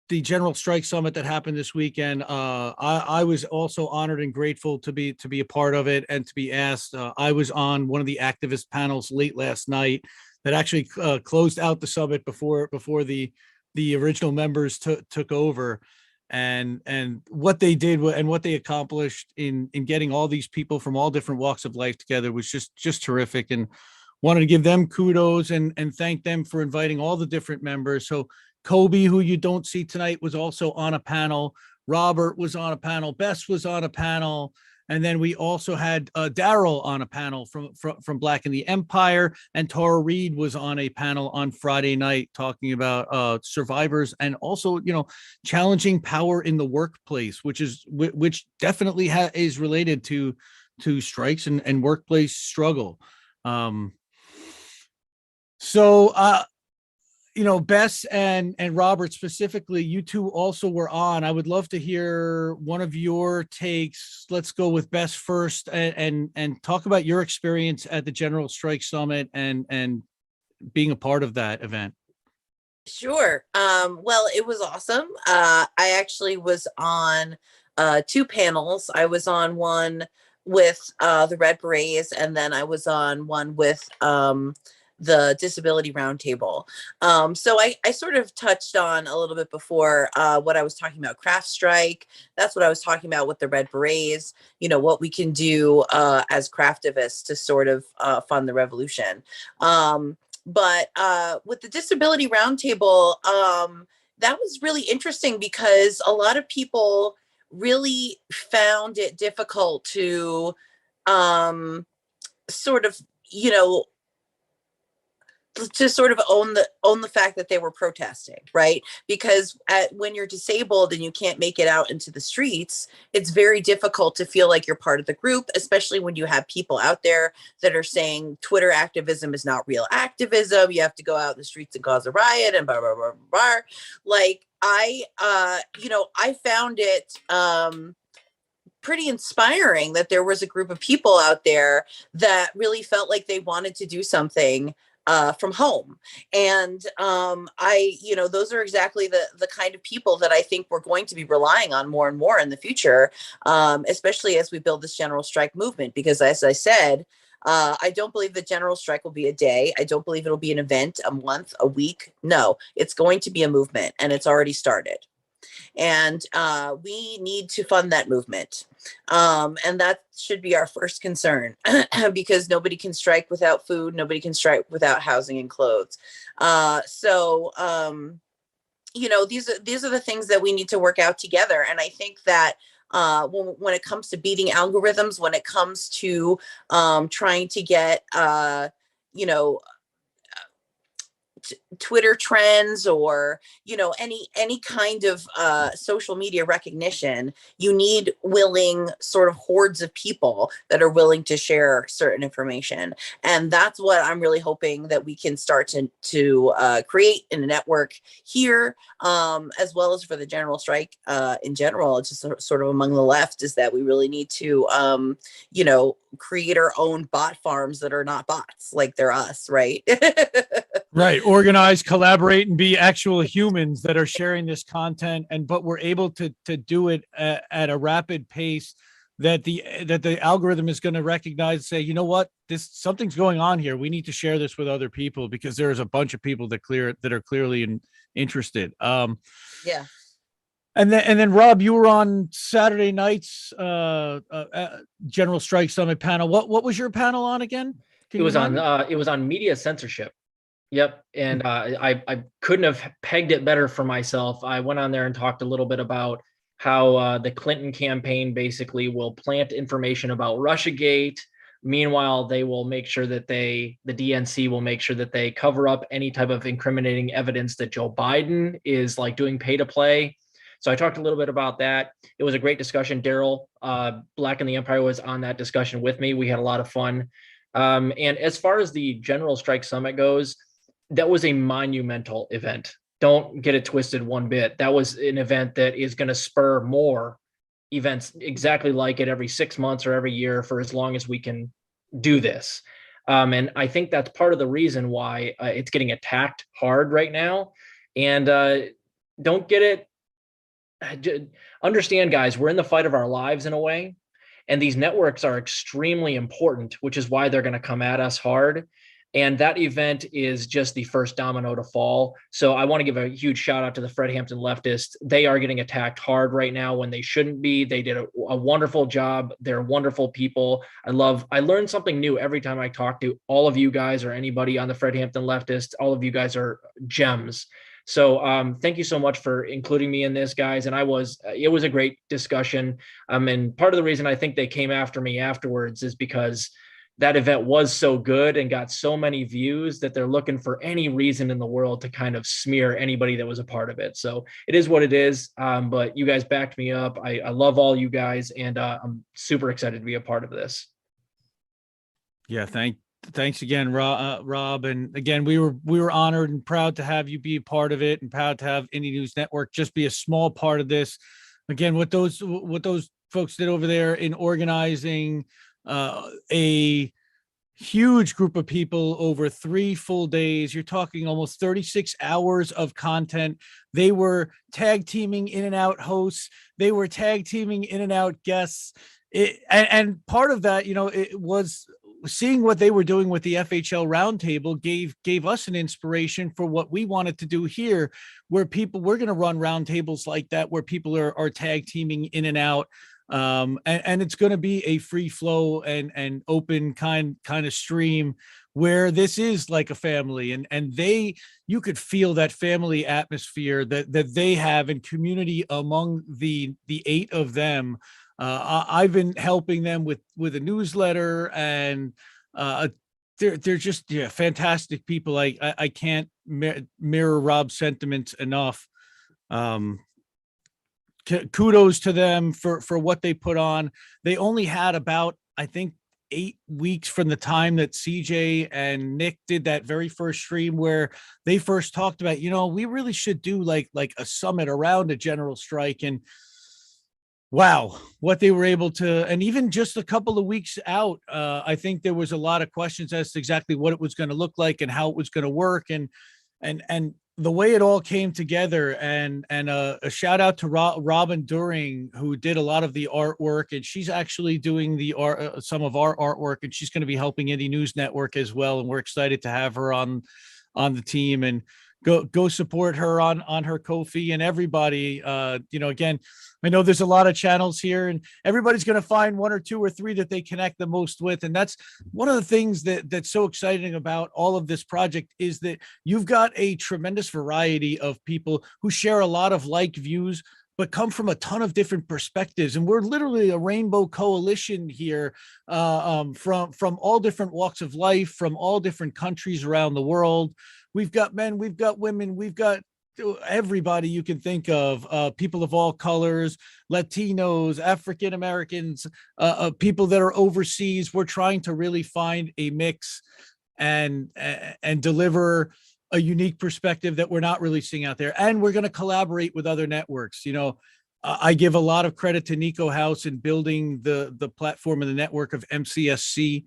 General Strike Summit that happened this weekend. I was also honored and grateful to be a part of it and to be asked. I was on one of the activist panels late last night that actually closed out the summit before the original members took over. And what they did and what they accomplished in getting all these people from all different walks of life together was just terrific. And wanted to give them kudos and thank them for inviting all the different members. So Kobe, who you don't see tonight, was also on a panel. Robert was on a panel. Bess was on a panel. And then we also had Daryl on a panel from Black in the Empire. And Tara Reid was on a panel on Friday night talking about survivors, and also, challenging power in the workplace, which definitely is related to strikes and workplace struggle. Bess and Robert specifically, you two also were on. I would love to hear one of your takes. Let's go with Bess first, and talk about your experience at the General Strike Summit and being a part of that event. Sure. Well, it was awesome. I actually was on two panels. I was on one with the Red Berets, and then I was on one with the Disability Roundtable. So I sort of touched on a little bit before what I was talking about, craft strike. That's what I was talking about with the Red Berets, what we can do as craftivists to sort of fund the revolution. But with the Disability Roundtable, that was really interesting, because a lot of people really found it difficult to sort of, to sort of own the fact that they were protesting, right? Because when you're disabled and you can't make it out into the streets, it's very difficult to feel like you're part of the group, especially when you have people out there that are saying Twitter activism is not real activism. You have to go out in the streets and cause a riot and blah, blah, blah, blah, blah. Like I found it pretty inspiring that there was a group of people out there that really felt like they wanted to do something from home. And those are exactly the kind of people that I think we're going to be relying on more and more in the future, especially as we build this general strike movement. Because as I said, I don't believe the general strike will be a day. I don't believe it'll be an event, a month, a week. No, it's going to be a movement, and it's already started. And we need to fund that movement. And that should be our first concern, because nobody can strike without food. Nobody can strike without housing and clothes. These are the things that we need to work out together. And I think that when it comes to beating algorithms, when it comes to trying to get, Twitter trends, or any kind of social media recognition, you need willing sort of hordes of people that are willing to share certain information. And that's what I'm really hoping that we can start to create in a network here, as well as for the general strike in general. It's just sort of among the left, is that we really need to create our own bot farms that are not bots, like they're us, right? Right. Organize, collaborate, and be actual humans that are sharing this content. But we're able to do it at a rapid pace that the algorithm is going to recognize, say, you know what, something's going on here. We need to share this with other people because there's a bunch of people that are clearly interested. Yeah. And then Rob, you were on Saturday night's General Strike Summit panel. What was your panel on again? It was on media censorship. Yep. And I couldn't have pegged it better for myself. I went on there and talked a little bit about how the Clinton campaign basically will plant information about Russiagate. Meanwhile, they will make sure that the DNC will make sure that they cover up any type of incriminating evidence that Joe Biden is like doing pay to play. So I talked a little bit about that. It was a great discussion. Daryl, Black and the Empire, was on that discussion with me. We had a lot of fun. And as far as the General Strike Summit goes, that was a monumental event. Don't get it twisted one bit. That was an event that is going to spur more events exactly like it every 6 months or every year for as long as we can do this. And I think that's part of the reason why it's getting attacked hard right now. And don't get it. Understand, guys, we're in the fight of our lives in a way. And these networks are extremely important, which is why they're going to come at us hard. And that event is just the first domino to fall. So I want to give a huge shout out to the Fred Hampton leftists. They are getting attacked hard right now when they shouldn't be. They did a wonderful job. They're wonderful people. I learn something new every time I talk to all of you guys or anybody on the Fred Hampton leftists. All of you guys are gems. So thank you so much for including me in this, guys. And it was a great discussion. And part of the reason I think they came after me afterwards is because that event was so good and got so many views that they're looking for any reason in the world to kind of smear anybody that was a part of it. So it is what it is. But you guys backed me up. I love all you guys, and I'm super excited to be a part of this. Yeah, thanks again, Rob. And again, we were honored and proud to have you be a part of it, and proud to have Indie News Network just be a small part of this. Again, what those folks did over there in organizing a huge group of people over 3 full days. You're talking almost 36 hours of content. They were tag teaming in and out hosts. They were tag teaming in and out guests. And part of that, it was seeing what they were doing with the FHL roundtable gave us an inspiration for what we wanted to do here, where we're going to run roundtables like that, where people are tag teaming in and out. And it's going to be a free flow and open kind of stream where this is like a family, and you could feel that family atmosphere that they have in community among the 8 of them. I've been helping them with a newsletter, and they're just fantastic people. I can't mirror Rob's sentiments enough. Kudos to them for what they put on. They only had about, I think, 8 weeks from the time that CJ and Nick did that very first stream where they first talked about, we really should do like a summit around a general strike. And wow, what they were able to, and even just a couple of weeks out, I think there was a lot of questions as to exactly what it was going to look like and how it was going to work. And the way it all came together, and a shout out to Robin During, who did a lot of the artwork, and she's actually doing some of our artwork, and she's going to be helping Indie News Network as well. And we're excited to have her on the team, and go support her on her Ko-fi, and everybody. Again, I know there's a lot of channels here, and everybody's going to find 1 or 2 or 3 that they connect the most with. And that's one of the things that's so exciting about all of this project, is that you've got a tremendous variety of people who share a lot of like views, but come from a ton of different perspectives. And we're literally a rainbow coalition here, from all different walks of life, from all different countries around the world. We've got men, we've got women, we've got everybody you can think of, people of all colors, Latinos, African Americans, people that are overseas. We're trying to really find a mix and deliver a unique perspective that we're not really seeing out there. And we're going to collaborate with other networks. I give a lot of credit to Nico House in building the platform and the network of MCSC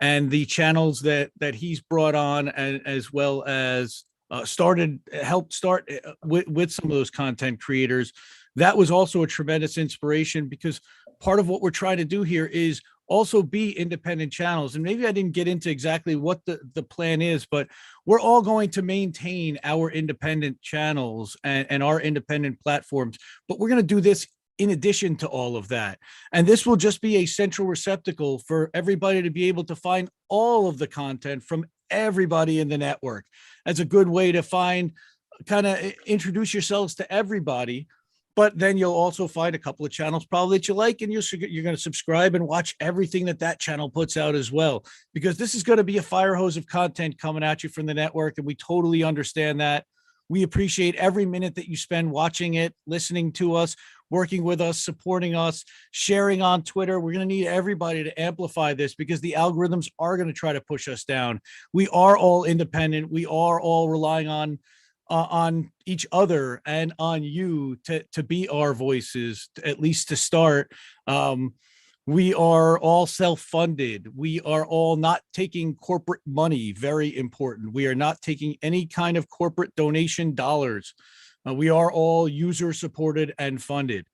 and the channels that he's brought on, and as well as helped start with some of those content creators. That was also a tremendous inspiration, because part of what we're trying to do here is also be independent channels. And maybe I didn't get into exactly what the plan is, but we're all going to maintain our independent channels and our independent platforms, but we're going to do this in addition to all of that. And this will just be a central receptacle for everybody to be able to find all of the content from everybody in the network. That's a good way to kind of introduce yourselves to everybody. But then you'll also find a couple of channels probably that you like, and you're going to subscribe and watch everything that channel puts out as well, because this is going to be a fire hose of content coming at you from the network. And we totally understand that. We appreciate every minute that you spend watching it, listening to us, working with us, supporting us, sharing on Twitter. We're going to need everybody to amplify this, because the algorithms are going to try to push us down. We are all independent. We are all relying on each other and on you to be our voices, at least to start. We are all self-funded. We are all not taking corporate money. Very important. We are not taking any kind of corporate donation dollars. We are all user supported and funded.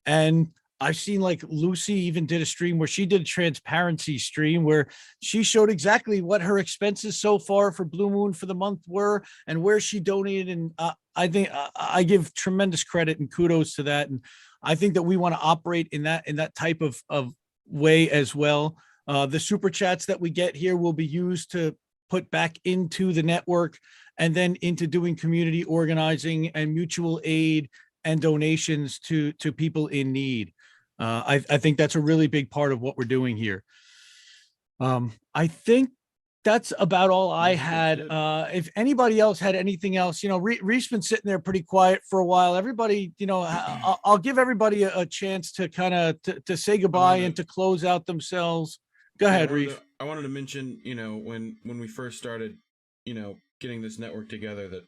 And I've seen, like, Lucy even did a stream where she did a transparency stream where she showed exactly what her expenses so far for Blue Moon for the month were and where she donated. And I think I give tremendous credit and kudos to that. And I think that we want to operate in that type of way as well. The super chats that we get here will be used to put back into the network and then into doing community organizing and mutual aid and donations to people in need. I think that's a really big part of what we're doing here. I think that's about all I had. If anybody else had anything else, Reef's been sitting there pretty quiet for a while. Everybody, I'll give everybody a chance to kind of to say goodbye and to close out themselves. Go ahead, Reef. I wanted to mention, when we first started, getting this network together, that,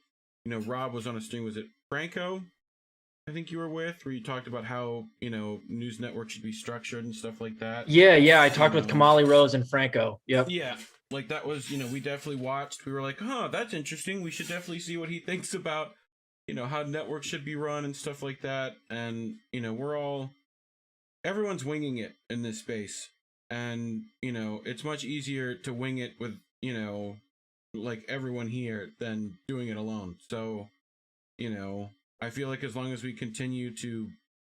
Rob was on a stream. Was it Franco? I think you were with, where you talked about how, news network should be structured and stuff like that. Yeah. I talked with Kamali Rose and Franco. Yep. Yeah. Like, that was, we definitely watched. We were like, that's interesting. We should definitely see what he thinks about, how networks should be run and stuff like that. And, everyone's winging it in this space. And, it's much easier to wing it with, like everyone here than doing it alone. So, I feel like as long as we continue to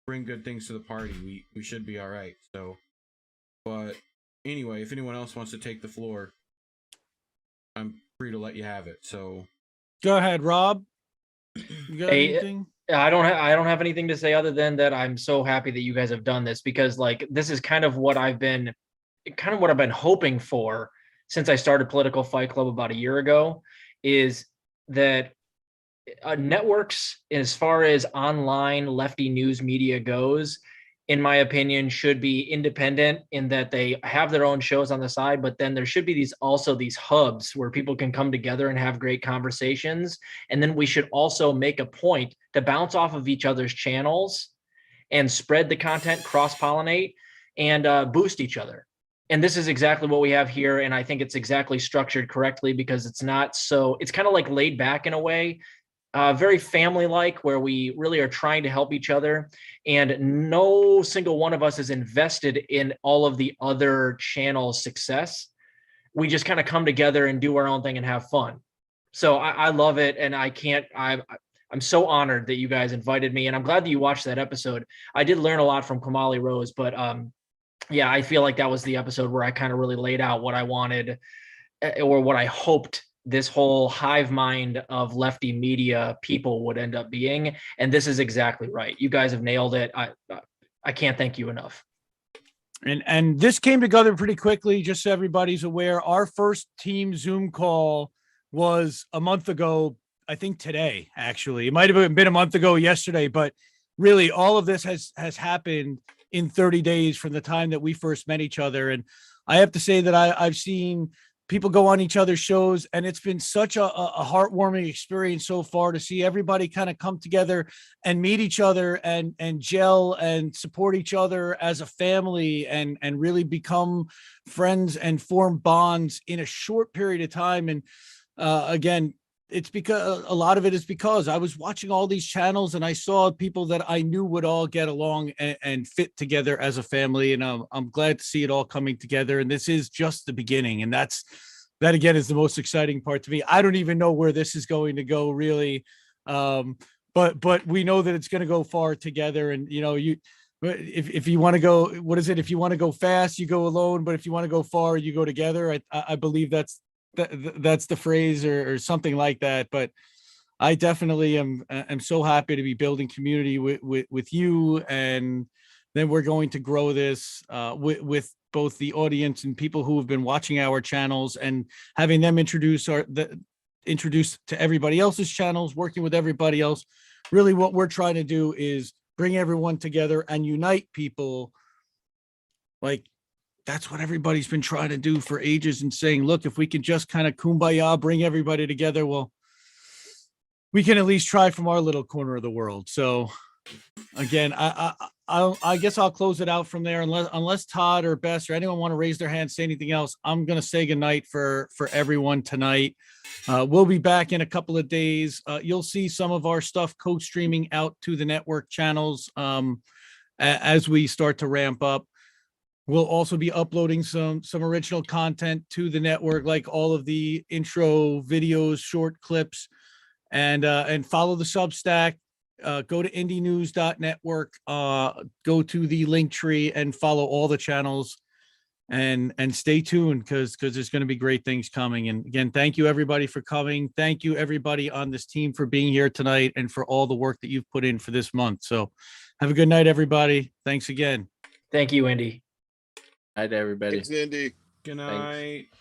bring good things to the party, we should be all right. So, but anyway, if anyone else wants to take the floor, I'm free to let you have it. So, go ahead, Rob. You got anything? I don't have anything to say other than that I'm so happy that you guys have done this, because, like, this is kind of what I've been hoping for since I started Political Fight Club about a year ago, is that networks, as far as online lefty news media goes, in my opinion, should be independent in that they have their own shows on the side, but then there should be these hubs where people can come together and have great conversations. And then we should also make a point to bounce off of each other's channels and spread the content, cross-pollinate, and boost each other. And this is exactly what we have here. And I think it's exactly structured correctly, because it's kind of like laid back in a way. Very family-like, where we really are trying to help each other, and no single one of us is invested in all of the other channels' success. We just kind of come together and do our own thing and have fun. So I love it, and I'm so honored that you guys invited me, and I'm glad that you watched that episode. I did learn a lot from Kamali Rose, but yeah, I feel like that was the episode where I kind of really laid out what I wanted, or what I hoped this whole hive mind of lefty media people would end up being. And this is exactly right. You guys have nailed it. I can't thank you enough. And this came together pretty quickly, just so everybody's aware. Our first team Zoom call was a month ago. I think today, actually, it might've been a month ago yesterday, but really all of this has happened in 30 days from the time that we first met each other. And I have to say that I've seen people go on each other's shows, and it's been such a heartwarming experience so far to see everybody kind of come together and meet each other and gel and support each other as a family and really become friends and form bonds in a short period of time. And again, it's because a lot of it is because I was watching all these channels and I saw people that I knew would all get along and fit together as a family. And I'm glad to see it all coming together. And this is just the beginning. And that again is the most exciting part to me. I don't even know where this is going to go really. But we know that it's going to go far together. And, you know, if you want to go, what is it? If you want to go fast, you go alone. But if you want to go far, you go together. I believe that's the phrase or something like that. But I definitely am so happy to be building community with you. And then we're going to grow this with both the audience and people who have been watching our channels and having them introduced to everybody else's channels, working with everybody else. Really what we're trying to do is bring everyone together and unite people. Like, that's what everybody's been trying to do for ages and saying, look, if we can just kind of kumbaya, bring everybody together, well, we can at least try from our little corner of the world. So again, I guess I'll close it out from there unless Todd or Bess or anyone want to raise their hand, say anything else. I'm going to say goodnight for everyone tonight. We'll be back in a couple of days. You'll see some of our stuff co-streaming out to the network channels as we start to ramp up. We'll also be uploading some original content to the network, like all of the intro videos, short clips, and follow the Substack. Go to indienews.network, go to the link tree and follow all the channels and stay tuned because there's going to be great things coming. And again, thank you everybody for coming. Thank you everybody on this team for being here tonight and for all the work that you've put in for this month. So have a good night, everybody. Thanks again. Thank you, Indy. Night, everybody. Thanks, Indy. Good night. Thanks.